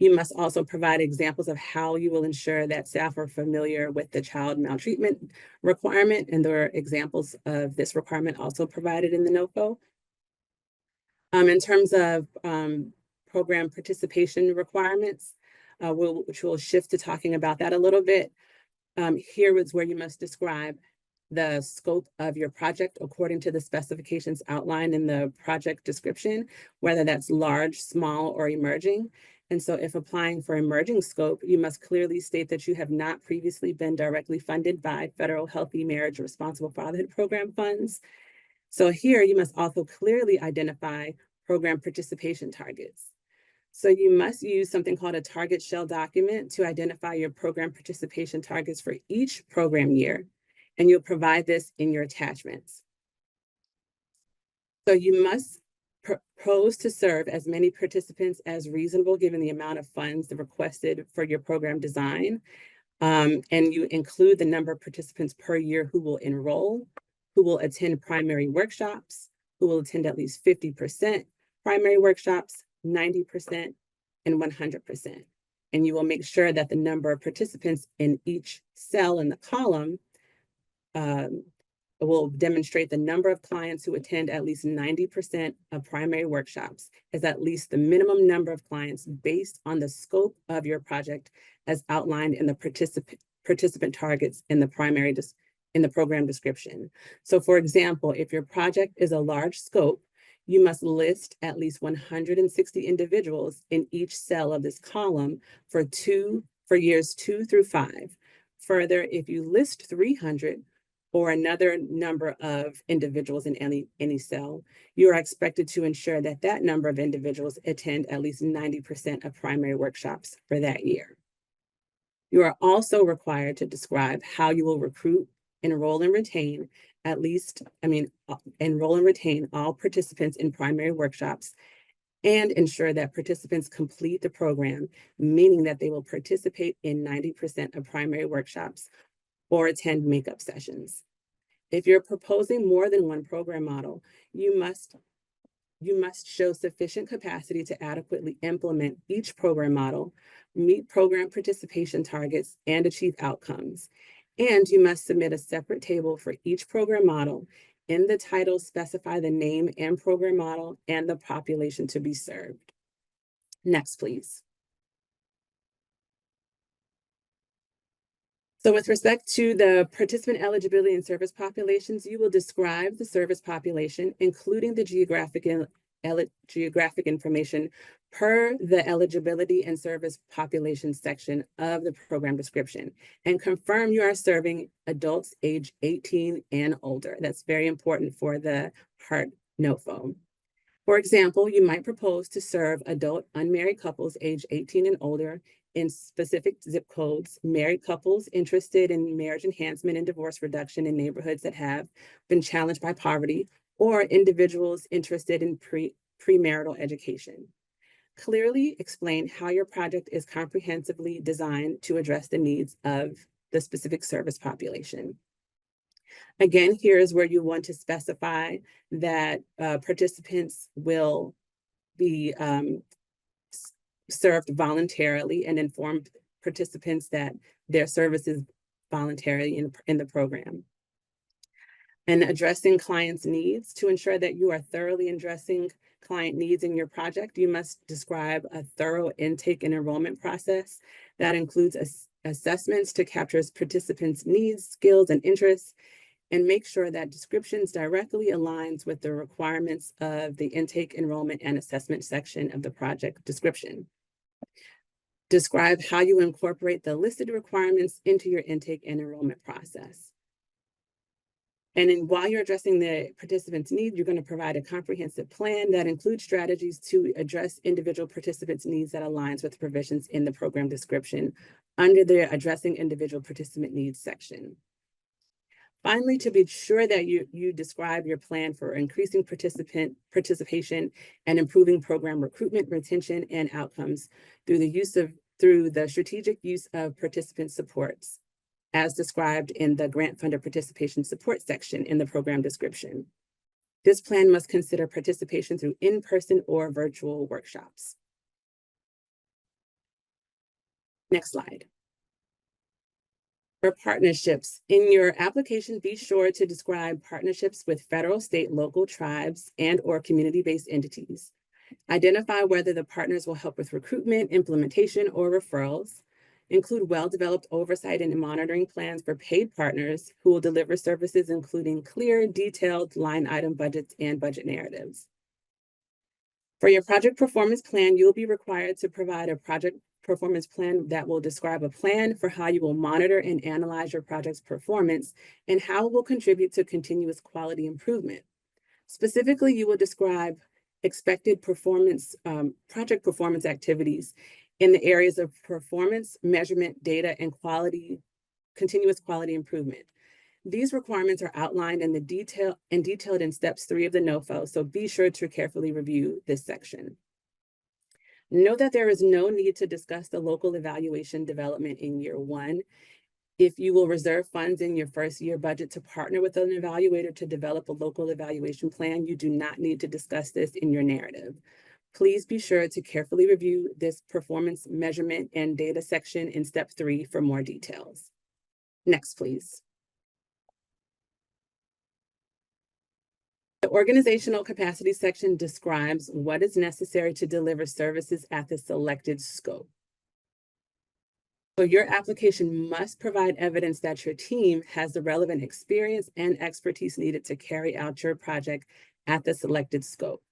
You must also provide examples of how you will ensure that staff are familiar with the child maltreatment requirement, and there are examples of this requirement also provided in the NOFO. In terms of program participation requirements, which we'll shift to talking about that a little bit. Here is where you must describe the scope of your project according to the specifications outlined in the project description, whether that's large, small, or emerging. And so if applying for emerging scope, you must clearly state that you have not previously been directly funded by federal Healthy Marriage Responsible Fatherhood Program funds. So here you must also clearly identify program participation targets. So you must use something called a target shell document to identify your program participation targets for each program year, and you'll provide this in your attachments. So you must propose to serve as many participants as reasonable given the amount of funds requested for your program design. And you include the number of participants per year who will enroll, who will attend primary workshops, who will attend at least 50% primary workshops, 90%, and 100%. And you will make sure that the number of participants in each cell in the column will demonstrate the number of clients who attend at least 90% of primary workshops as at least the minimum number of clients based on the scope of your project as outlined in the participant targets in the program description. So for example, if your project is a large scope, you must list at least 160 individuals in each cell of this column for years 2 through 5. Further, if you list 300 or another number of individuals in any cell, you are expected to ensure that that number of individuals attend at least 90% of primary workshops for that year. You are also required to describe how you will recruit, enroll, and retain all participants in primary workshops and ensure that participants complete the program, meaning that they will participate in 90% of primary workshops or attend makeup sessions. If you're proposing more than one program model, you must you must show sufficient capacity to adequately implement each program model, meet program participation targets, and achieve outcomes. And you must submit a separate table for each program model. In the title, specify the name and program model and the population to be served. Next, please. So with respect to the participant eligibility and service populations, you will describe the service population, including the geographic information per the eligibility and service population section of the program description, and confirm you are serving adults age 18 and older. That's very important for the Part NOFO. For example, you might propose to serve adult unmarried couples age 18 and older in specific zip codes, married couples interested in marriage enhancement and divorce reduction in neighborhoods that have been challenged by poverty, or individuals interested in premarital education. Clearly explain how your project is comprehensively designed to address the needs of the specific service population. Again, here is where you want to specify that participants will be served voluntarily, and inform participants that their service is voluntary in the program. And addressing clients' needs. To ensure that you are thoroughly addressing client needs in your project, you must describe a thorough intake and enrollment process that includes assessments to capture participants' needs, skills, and interests, and make sure that descriptions directly aligns with the requirements of the intake, enrollment, and assessment section of the project description. Describe how you incorporate the listed requirements into your intake and enrollment process. And then while you're addressing the participants' needs, you're going to provide a comprehensive plan that includes strategies to address individual participants' needs that aligns with the provisions in the program description under the Addressing Individual Participant Needs section. Finally, to be sure that you describe your plan for increasing participation and improving program recruitment, retention, and outcomes through the strategic use of participant supports, as described in the grant funder participation support section in the program description. This plan must consider participation through in-person or virtual workshops. Next slide. For partnerships, in your application, be sure to describe partnerships with federal, state, local, tribes, and/or community-based entities. Identify whether the partners will help with recruitment, implementation, or referrals. Include well-developed oversight and monitoring plans for paid partners who will deliver services, including clear, detailed line item budgets and budget narratives. For your project performance plan, you'll be required to provide a project performance plan that will describe a plan for how you will monitor and analyze your project's performance and how it will contribute to continuous quality improvement. Specifically, you will describe expected performance, project performance activities in the areas of performance, measurement, data, and quality, continuous quality improvement. These requirements are outlined in detailed in steps 3 of the NOFO, so be sure to carefully review this section. Note that there is no need to discuss the local evaluation development in year 1. If you will reserve funds in your first year budget to partner with an evaluator to develop a local evaluation plan, you do not need to discuss this in your narrative. Please be sure to carefully review this performance measurement and data section in step 3 for more details. Next, please. The organizational capacity section describes what is necessary to deliver services at the selected scope. So your application must provide evidence that your team has the relevant experience and expertise needed to carry out your project at the selected scope.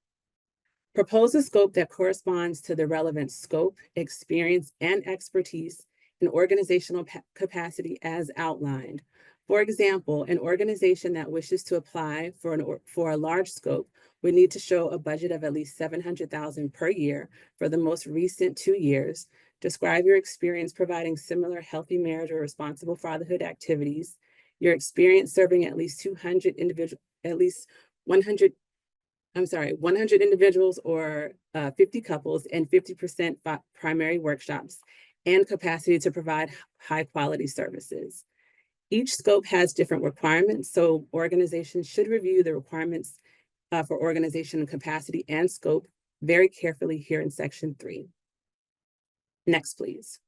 Propose a scope that corresponds to the relevant scope, experience, and expertise and organizational capacity as outlined. For example, an organization that wishes to apply for a large scope would need to show a budget of at least $700,000 per year for the most recent 2 years. Describe your experience providing similar healthy marriage or responsible fatherhood activities, your experience serving at least 100 individuals or 50 couples and 50% primary workshops, and capacity to provide high quality services. Each scope has different requirements, so organizations should review the requirements for organization and capacity and scope very carefully here in section 3. Next, please.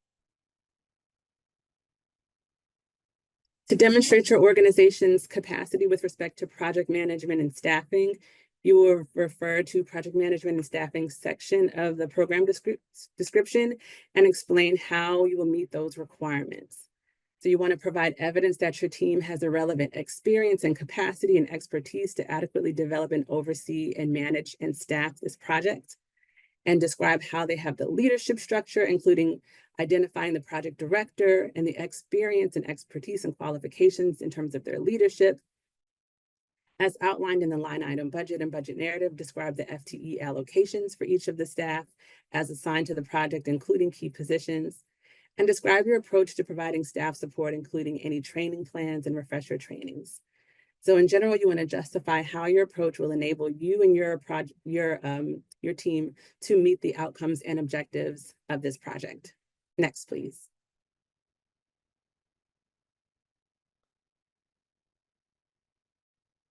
To demonstrate your organization's capacity with respect to project management and staffing, you will refer to project management and staffing section of the program description and explain how you will meet those requirements. So you want to provide evidence that your team has the relevant experience and capacity and expertise to adequately develop and oversee and manage and staff this project, and describe how they have the leadership structure, including identifying the project director and the experience and expertise and qualifications in terms of their leadership. As outlined in the line item budget and budget narrative, describe the FTE allocations for each of the staff as assigned to the project, including key positions, and describe your approach to providing staff support, including any training plans and refresher trainings. So in general, you want to justify how your approach will enable you and your team to meet the outcomes and objectives of this project. Next, please.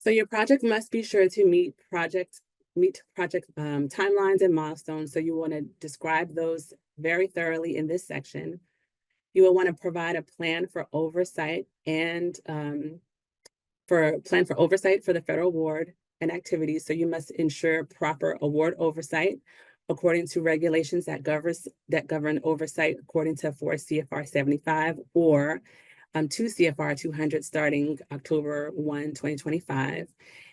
So your project must be sure to meet project timelines and milestones. So you want to describe those very thoroughly in this section. You will want to provide a plan for oversight and for the federal award and activities. So you must ensure proper award oversight according to regulations that govern oversight according to 4 CFR 75 or 2 CFR 200 starting October 1, 2025.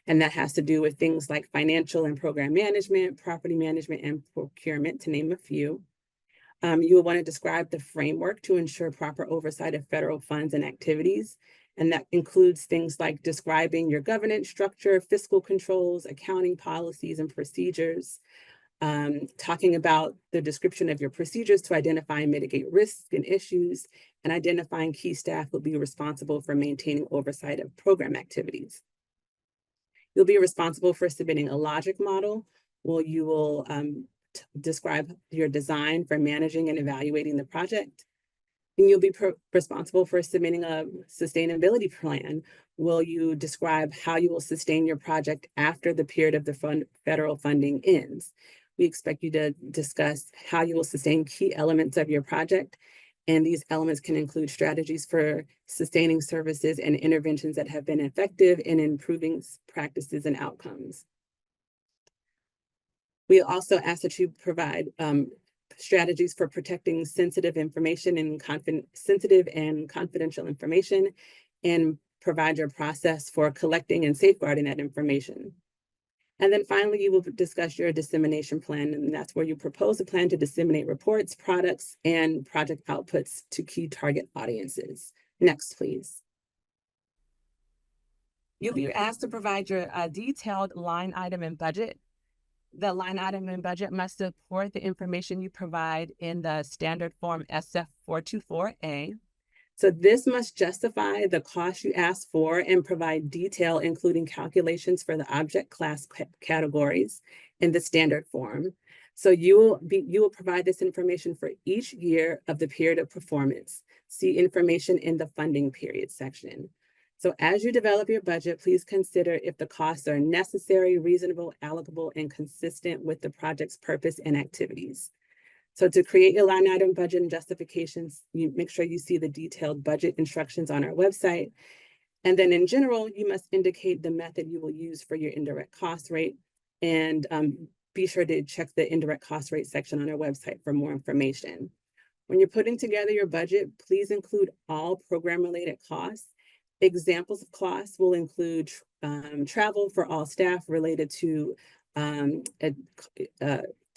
And that has to do with things like financial and program management, property management, and procurement, to name a few. You will want to describe the framework to ensure proper oversight of federal funds and activities. And that includes things like describing your governance structure, fiscal controls, accounting policies and procedures, talking about the description of your procedures to identify and mitigate risks and issues, and identifying key staff will be responsible for maintaining oversight of program activities. You'll be responsible for submitting a logic model, where you will describe your design for managing and evaluating the project. And you'll be responsible for submitting a sustainability plan. Will you describe how you will sustain your project after the period of the federal funding ends? We expect you to discuss how you will sustain key elements of your project. And these elements can include strategies for sustaining services and interventions that have been effective in improving practices and outcomes. We also ask that you provide strategies for protecting sensitive information and confidential information, and provide your process for collecting and safeguarding that information. And then finally, you will discuss your dissemination plan, and that's where you propose a plan to disseminate reports, products, and project outputs to key target audiences. Next, please. You'll be asked to provide your detailed line item and budget. The line item and budget must support the information you provide in the standard form SF424A. So this must justify the cost you ask for and provide detail, including calculations for the object class categories in the standard form. So you will provide this information for each year of the period of performance. See information in the funding period section. So as you develop your budget, please consider if the costs are necessary, reasonable, allocable, and consistent with the project's purpose and activities. So to create your line item budget and justifications, you make sure you see the detailed budget instructions on our website. And then in general, you must indicate the method you will use for your indirect cost rate, and be sure to check the indirect cost rate section on our website for more information. When you're putting together your budget, please include all program-related costs. Examples of costs will include travel for all staff related to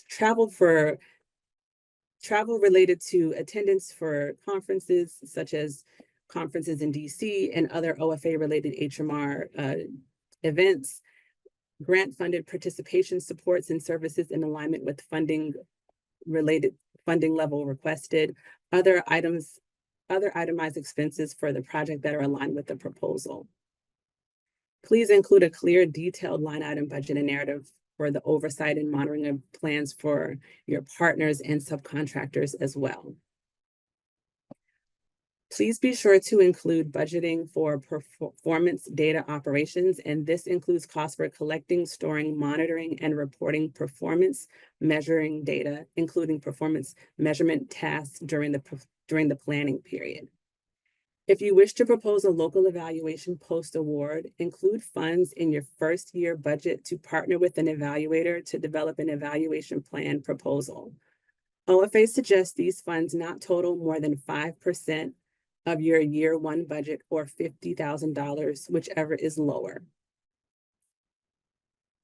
travel related to attendance for conferences, such as conferences in DC and other OFA-related HMR events, grant-funded participation supports and services in alignment with funding level requested, other itemized expenses for the project that are aligned with the proposal. Please include a clear, detailed line item budget and narrative for the oversight and monitoring of plans for your partners and subcontractors as well. Please be sure to include budgeting for performance data operations, and this includes costs for collecting, storing, monitoring, and reporting performance measuring data, including performance measurement tasks during the planning period. If you wish to propose a local evaluation post-award, include funds in your first year budget to partner with an evaluator to develop an evaluation plan proposal. OFA suggests these funds not total more than 5% of your year one budget or $50,000, whichever is lower.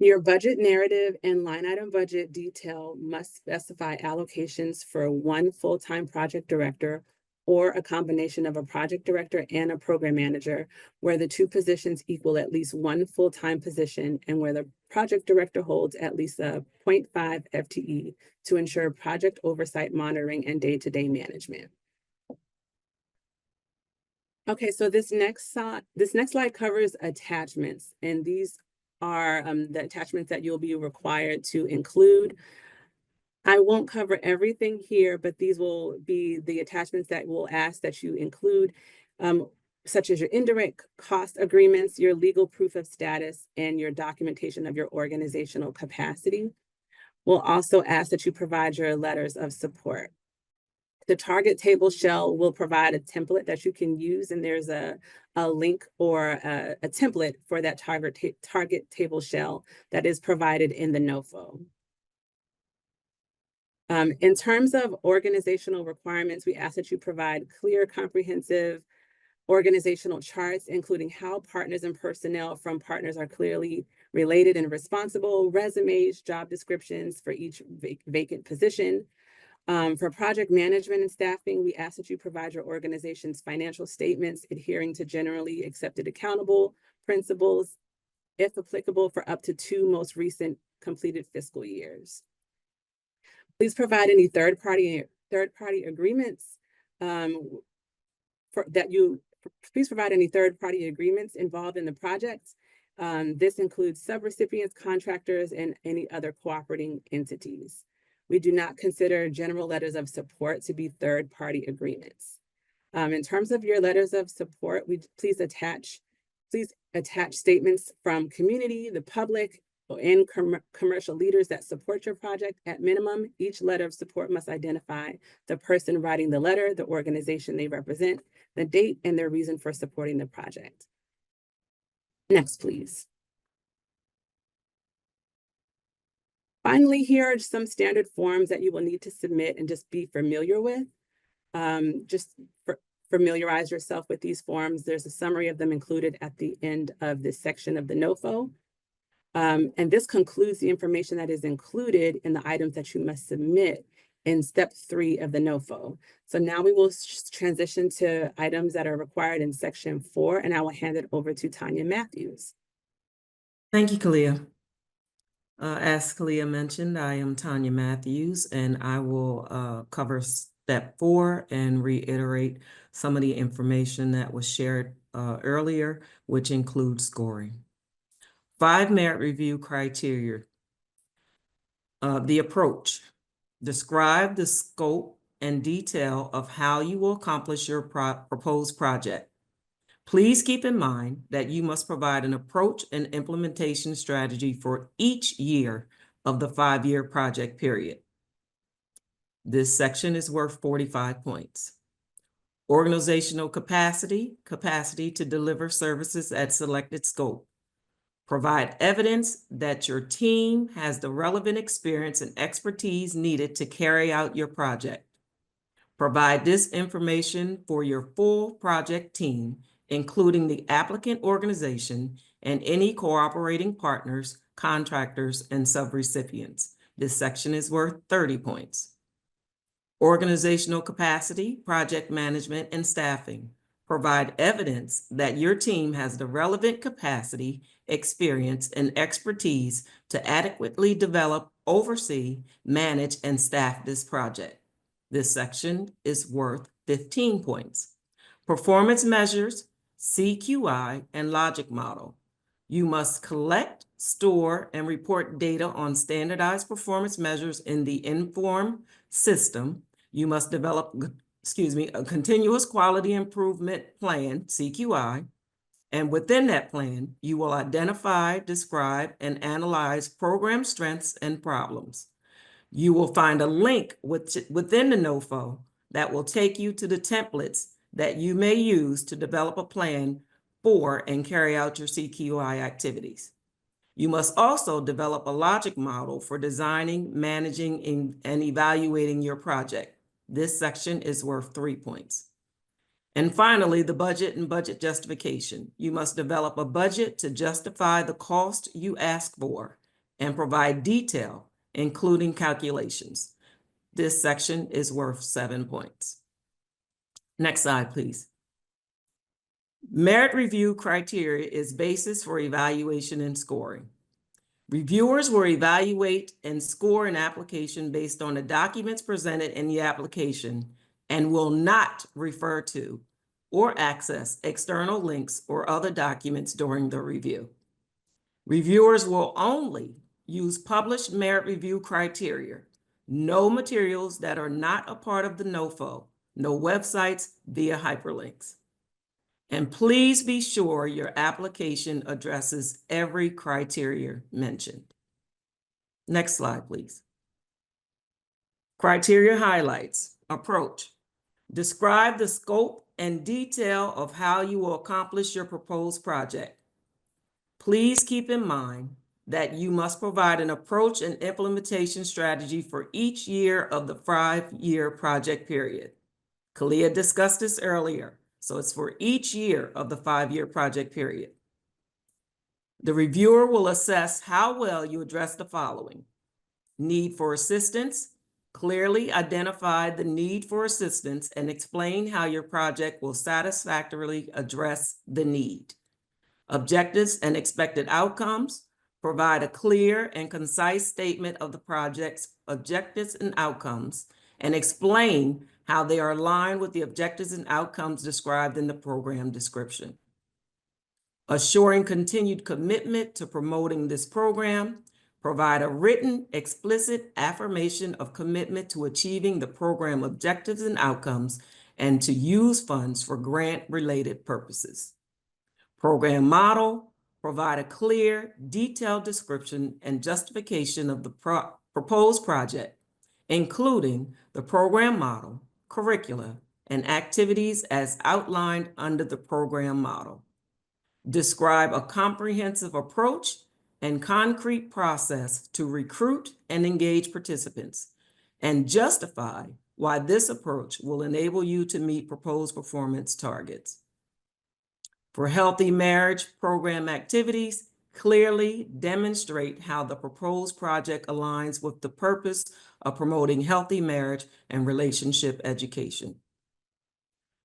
Your budget narrative and line item budget detail must specify allocations for one full-time project director or a combination of a project director and a program manager, where the two positions equal at least one full-time position and where the project director holds at least a 0.5 FTE to ensure project oversight, monitoring, and day-to-day management. Okay, so this next slide covers attachments, and these are the attachments that you'll be required to include. I won't cover everything here, but these will be the attachments that we'll ask that you include, such as your indirect cost agreements, your legal proof of status, and your documentation of your organizational capacity. We'll also ask that you provide your letters of support. The target table shell will provide a template that you can use, and there's a link or a template for that target table shell that is provided in the NOFO. In terms of organizational requirements, we ask that you provide clear, comprehensive organizational charts, including how partners and personnel from partners are clearly related and responsible, resumes, job descriptions for each vacant position. For project management and staffing, we ask that you provide your organization's financial statements adhering to generally accepted accountable principles, if applicable, for up to 2 most recent completed fiscal years. Please provide any third-party agreements please provide any third-party agreements involved in the project. This includes subrecipients, contractors, and any other cooperating entities. We do not consider general letters of support to be third-party agreements. In terms of your letters of support, please attach statements from community, the public, and commercial leaders that support your project. At minimum, each letter of support must identify the person writing the letter, the organization they represent, the date, and their reason for supporting the project. Next, please. Finally, here are some standard forms that you will need to submit and just be familiar with. Familiarize yourself with these forms. There's a summary of them included at the end of this section of the NOFO. And this concludes the information that is included in the items that you must submit in step 3 of the NOFO. So now we will transition to items that are required in section 4, and I will hand it over to Tanya Matthews. Thank you, Kalia. As Kalia mentioned, I am Tanya Matthews, and I will cover step 4 and reiterate some of the information that was shared earlier, which includes scoring. 5 merit review criteria. The approach. Describe the scope and detail of how you will accomplish your proposed project. Please keep in mind that you must provide an approach and implementation strategy for each year of the 5-year project period. This section is worth 45 points. Organizational capacity to deliver services at selected scope. Provide evidence that your team has the relevant experience and expertise needed to carry out your project. Provide this information for your full project team, including the applicant organization and any cooperating partners, contractors, and subrecipients. This section is worth 30 points. Organizational capacity, project management, and staffing. Provide evidence that your team has the relevant capacity, experience, and expertise to adequately develop, oversee, manage, and staff this project. This section is worth 15 points. Performance measures, CQI, and logic model. You must collect, store, and report data on standardized performance measures in the Inform system. You must develop a continuous quality improvement plan, CQI, and within that plan, you will identify, describe, and analyze program strengths and problems. You will find a link within the NOFO that will take you to the templates that you may use to develop a plan for and carry out your CQI activities. You must also develop a logic model for designing, managing, and evaluating your project. This section is worth 3 points. And finally, the budget and budget justification. You must develop a budget to justify the cost you ask for and provide detail, including calculations. This section is worth 7 points. Next slide, please. Merit review criteria is basis for evaluation and scoring. Reviewers will evaluate and score an application based on the documents presented in the application and will not refer to or access external links or other documents during the review. Reviewers will only use published merit review criteria, no materials that are not a part of the NOFO, no websites via hyperlinks. And please be sure your application addresses every criteria mentioned. Next slide, please. Criteria highlights. Approach. Describe the scope and detail of how you will accomplish your proposed project. Please keep in mind that you must provide an approach and implementation strategy for each year of the 5-year project period. Kalia discussed this earlier, so it's for each year of the 5-year project period. The reviewer will assess how well you address the following: need for assistance. Clearly identify the need for assistance and explain how your project will satisfactorily address the need. Objectives and expected outcomes. Provide a clear and concise statement of the project's objectives and outcomes and explain how they are aligned with the objectives and outcomes described in the program description. Assuring continued commitment to promoting this program. Provide a written, explicit affirmation of commitment to achieving the program objectives and outcomes and to use funds for grant-related purposes. Program model. Provide a clear, detailed description and justification of the proposed project, including the program model, curricula, and activities as outlined under the program model. Describe a comprehensive approach and concrete process to recruit and engage participants, and justify why this approach will enable you to meet proposed performance targets. For healthy marriage program activities, clearly demonstrate how the proposed project aligns with the purpose of promoting healthy marriage and relationship education.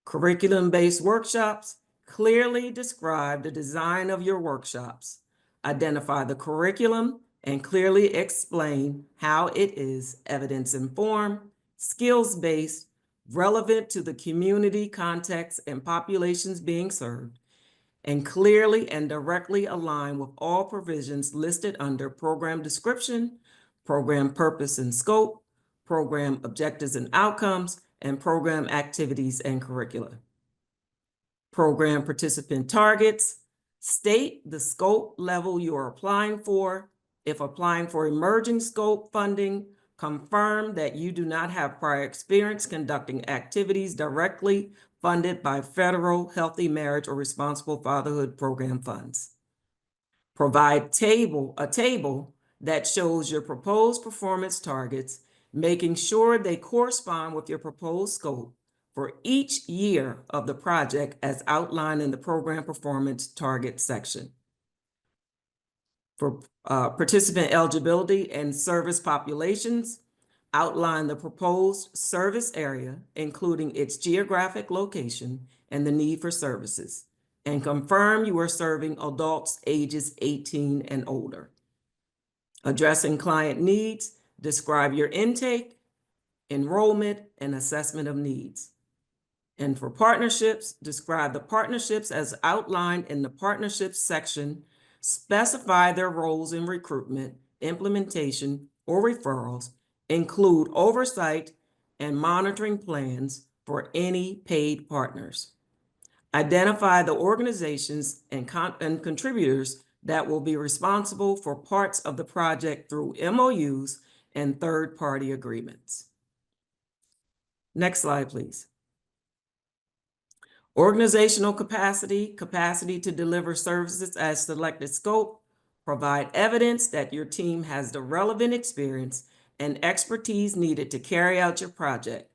Curriculum-based workshops, clearly describe the design of your workshops. Identify the curriculum and clearly explain how it is evidence-informed, skills-based, relevant to the community context and populations being served, and clearly and directly align with all provisions listed under program description, program purpose and scope, program objectives and outcomes, and program activities and curricula. Program participant targets. State the scope level you are applying for. If applying for emerging scope funding, confirm that you do not have prior experience conducting activities directly funded by federal Healthy Marriage or Responsible Fatherhood Program funds. Provide a table that shows your proposed performance targets, making sure they correspond with your proposed scope for each year of the project as outlined in the program performance target section. For participant eligibility and service populations, outline the proposed service area, including its geographic location and the need for services, and confirm you are serving adults ages 18 and older. Addressing client needs, describe your intake, enrollment, and assessment of needs. And for partnerships, describe the partnerships as outlined in the partnerships section, specify their roles in recruitment, implementation, or referrals, include oversight and monitoring plans for any paid partners. Identify the organizations and contributors that will be responsible for parts of the project through MOUs and third-party agreements. Next slide, please. Organizational capacity, capacity to deliver services as selected scope, provide evidence that your team has the relevant experience and expertise needed to carry out your project.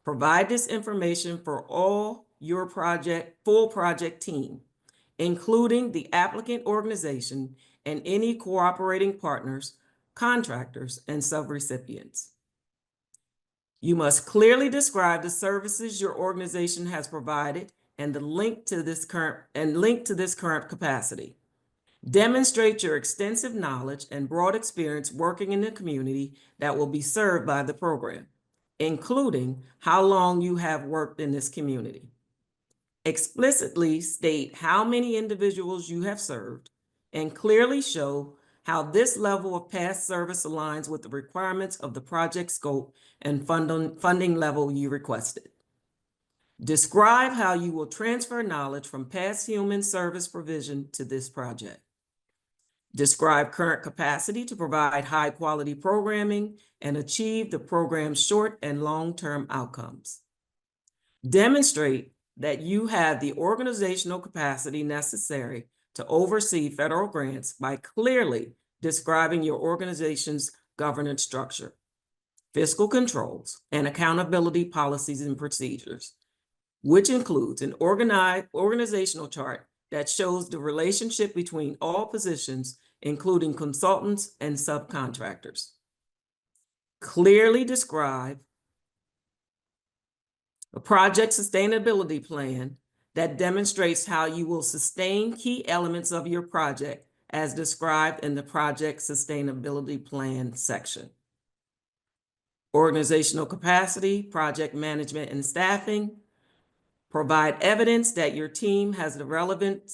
Provide this information for all your full project team, including the applicant organization and any cooperating partners, contractors, and subrecipients. You must clearly describe the services your organization has provided and link to this current capacity. Demonstrate your extensive knowledge and broad experience working in the community that will be served by the program, including how long you have worked in this community. Explicitly state how many individuals you have served and clearly show how this level of past service aligns with the requirements of the project scope and funding level you requested. Describe how you will transfer knowledge from past human service provision to this project. Describe current capacity to provide high-quality programming and achieve the program's short and long-term outcomes. Demonstrate that you have the organizational capacity necessary to oversee federal grants by clearly describing your organization's governance structure, fiscal controls, and accountability policies and procedures, which includes an organizational chart that shows the relationship between all positions, including consultants and subcontractors. Clearly describe a project sustainability plan that demonstrates how you will sustain key elements of your project as described in the project sustainability plan section. Organizational capacity, project management, and staffing. Provide evidence that your team has the relevant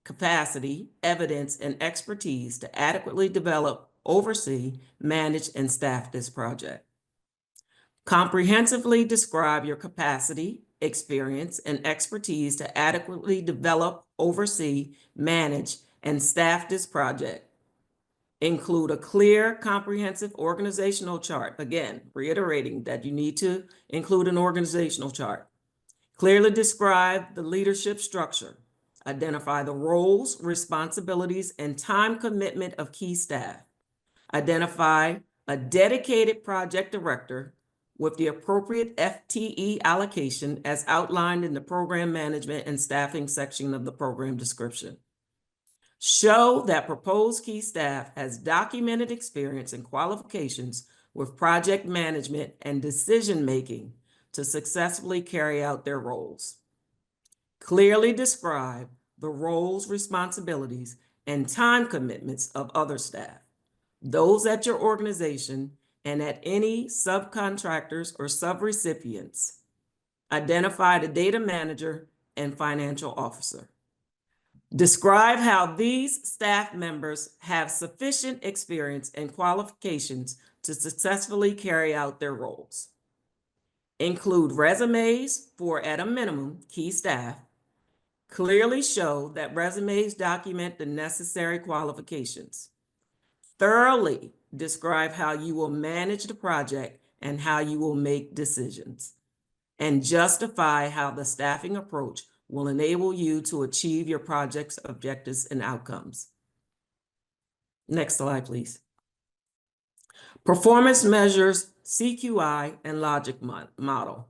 capacity, evidence, and expertise to adequately develop, oversee, manage, and staff this project. Comprehensively describe your capacity, experience, and expertise to adequately develop, oversee, manage, and staff this project. Include a clear, comprehensive organizational chart. Again, reiterating that you need to include an organizational chart. Clearly describe the leadership structure. Identify the roles, responsibilities, and time commitment of key staff. Identify a dedicated project director with the appropriate FTE allocation as outlined in the program management and staffing section of the program description. Show that proposed key staff has documented experience and qualifications with project management and decision-making to successfully carry out their roles. Clearly describe the roles, responsibilities, and time commitments of other staff, those at your organization and at any subcontractors or subrecipients. Identify the data manager and financial officer. Describe how these staff members have sufficient experience and qualifications to successfully carry out their roles. Include resumes for, at a minimum, key staff. Clearly show that resumes document the necessary qualifications. Thoroughly describe how you will manage the project and how you will make decisions. And justify how the staffing approach will enable you to achieve your project's objectives and outcomes. Next slide, please. Performance measures, CQI, and logic model.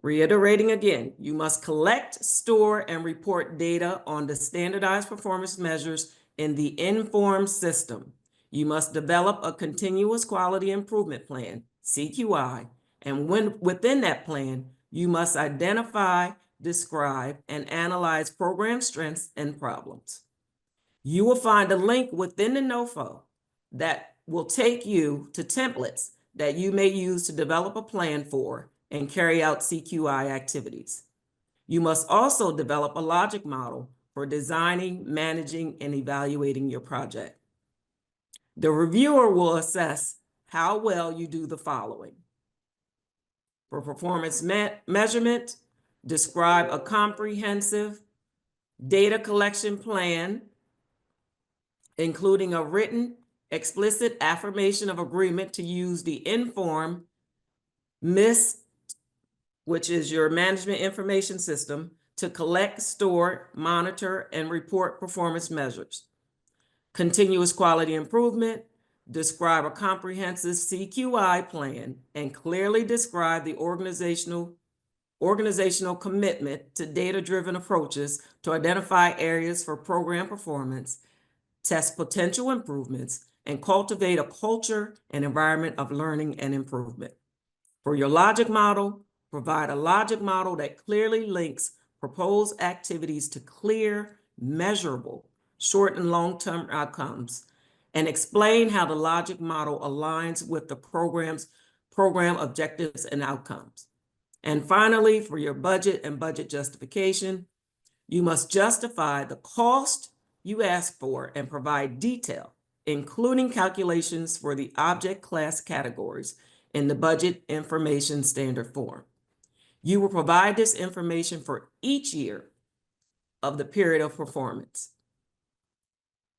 Reiterating again, you must collect, store, and report data on the standardized performance measures in the Inform system. You must develop a continuous quality improvement plan, CQI, and within that plan, you must identify, describe, and analyze program strengths and problems. You will find a link within the NOFO that will take you to templates that you may use to develop a plan for and carry out CQI activities. You must also develop a logic model for designing, managing, and evaluating your project. The reviewer will assess how well you do the following: For performance measurement, describe a comprehensive data collection plan, including a written, explicit affirmation of agreement to use the Inform MIS, which is your management information system, to collect, store, monitor, and report performance measures. Continuous quality improvement, describe a comprehensive CQI plan and clearly describe the organizational commitment to data-driven approaches to identify areas for program performance, test potential improvements, and cultivate a culture and environment of learning and improvement. For your logic model, provide a logic model that clearly links proposed activities to clear, measurable, short and long-term outcomes, and explain how the logic model aligns with the program objectives and outcomes. And finally, for your budget and budget justification, you must justify the cost you ask for and provide detail, including calculations for the object class categories in the budget information standard form. You will provide this information for each year of the period of performance.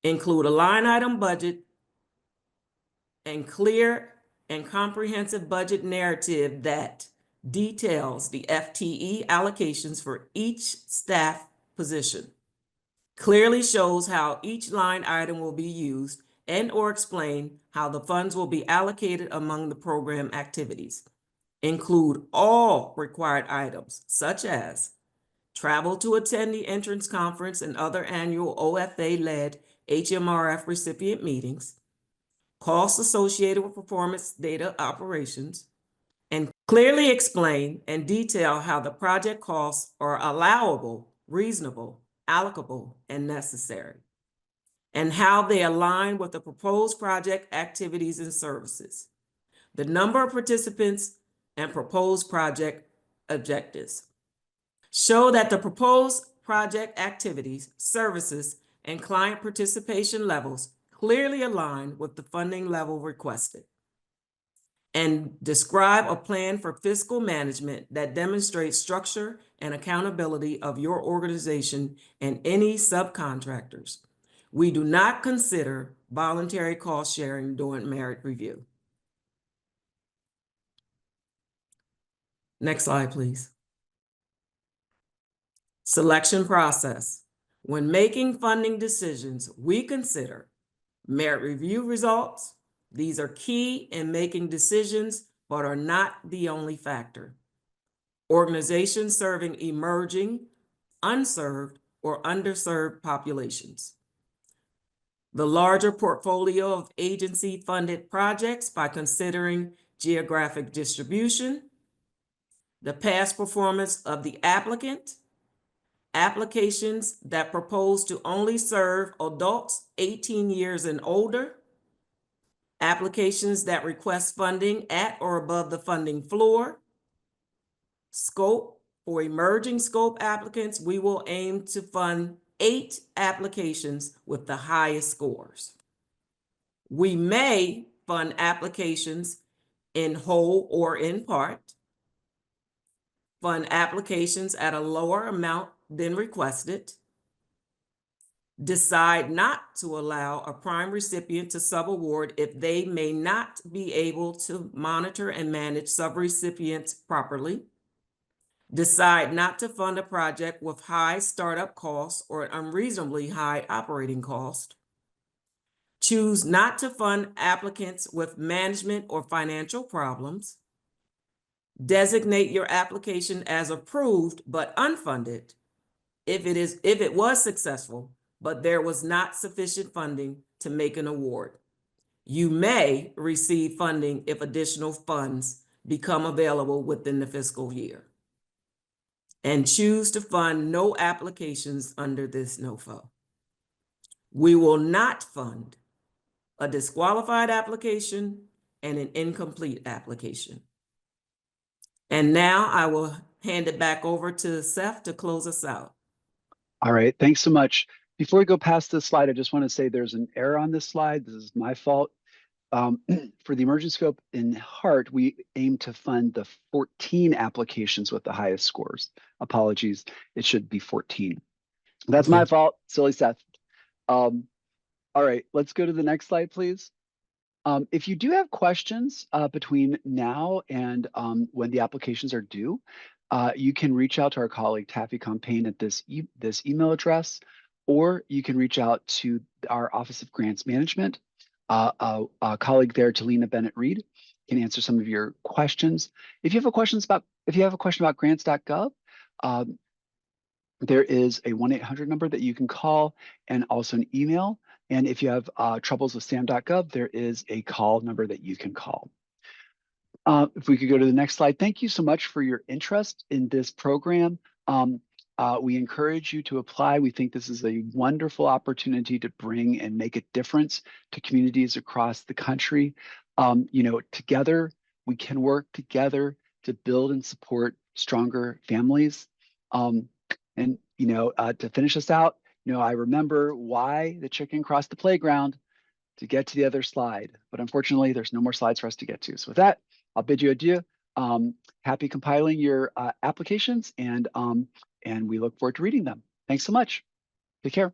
Include a line item budget and clear and comprehensive budget narrative that details the FTE allocations for each staff position, clearly shows how each line item will be used, and/or explain how the funds will be allocated among the program activities. Include all required items, such as travel to attend the entrance conference and other annual OFA-led HMRF recipient meetings, costs associated with performance data operations, and clearly explain and detail how the project costs are allowable, reasonable, allocable, and necessary, and how they align with the proposed project activities and services, the number of participants, and proposed project objectives. Show that the proposed project activities, services, and client participation levels clearly align with the funding level requested. And describe a plan for fiscal management that demonstrates structure and accountability of your organization and any subcontractors. We do not consider voluntary cost sharing during merit review. Next slide, please. Selection process. When making funding decisions, we consider merit review results. These are key in making decisions, but are not the only factor. Organizations serving emerging, unserved, or underserved populations. The larger portfolio of agency-funded projects by considering geographic distribution, the past performance of the applicant, applications that propose to only serve adults 18 years and older, applications that request funding at or above the funding floor, scope. For emerging scope applicants, we will aim to fund 8 applications with the highest scores. We may fund applications in whole or in part, fund applications at a lower amount than requested, decide not to allow a prime recipient to subaward if they may not be able to monitor and manage subrecipients properly, decide not to fund a project with high startup costs or unreasonably high operating cost, choose not to fund applicants with management or financial problems, designate your application as approved but unfunded if it was successful, but there was not sufficient funding to make an award. You may receive funding if additional funds become available within the fiscal year. And choose to fund no applications under this NOFO. We will not fund a disqualified application and an incomplete application. And now I will hand it back over to Seth to close us out. All right, thanks so much. Before we go past this slide, I just want to say there's an error on this slide. This is my fault. for the emergent scope in Heart, we aim to fund the 14 applications with the highest scores. Apologies, it should be 14. That's Thank my you. fault, silly Seth. All right, let's go to the next slide, please. If you do have questions between now and when the applications are due, you can reach out to our colleague Taffy Compain at this email address, or you can reach out to our Office of Grants Management. A colleague there, Talina Bennett-Reed, can answer some of your questions. If you have a question about grants.gov, there is a 1-800 number that you can call and also an email. And if you have troubles with SAM.gov, there is a call number that you can call. If we could go to the next slide. Thank you so much for your interest in this program. We encourage you to apply. We think this is a wonderful opportunity to bring and make a difference to communities across the country. Together, we can work together to build and support stronger families. To finish us out, I remember why the chicken crossed the playground to get to the other slide, but unfortunately, there's no more slides for us to get to. So with that, I'll bid you adieu. Happy compiling your applications, and we look forward to reading them. Thanks so much. Take care.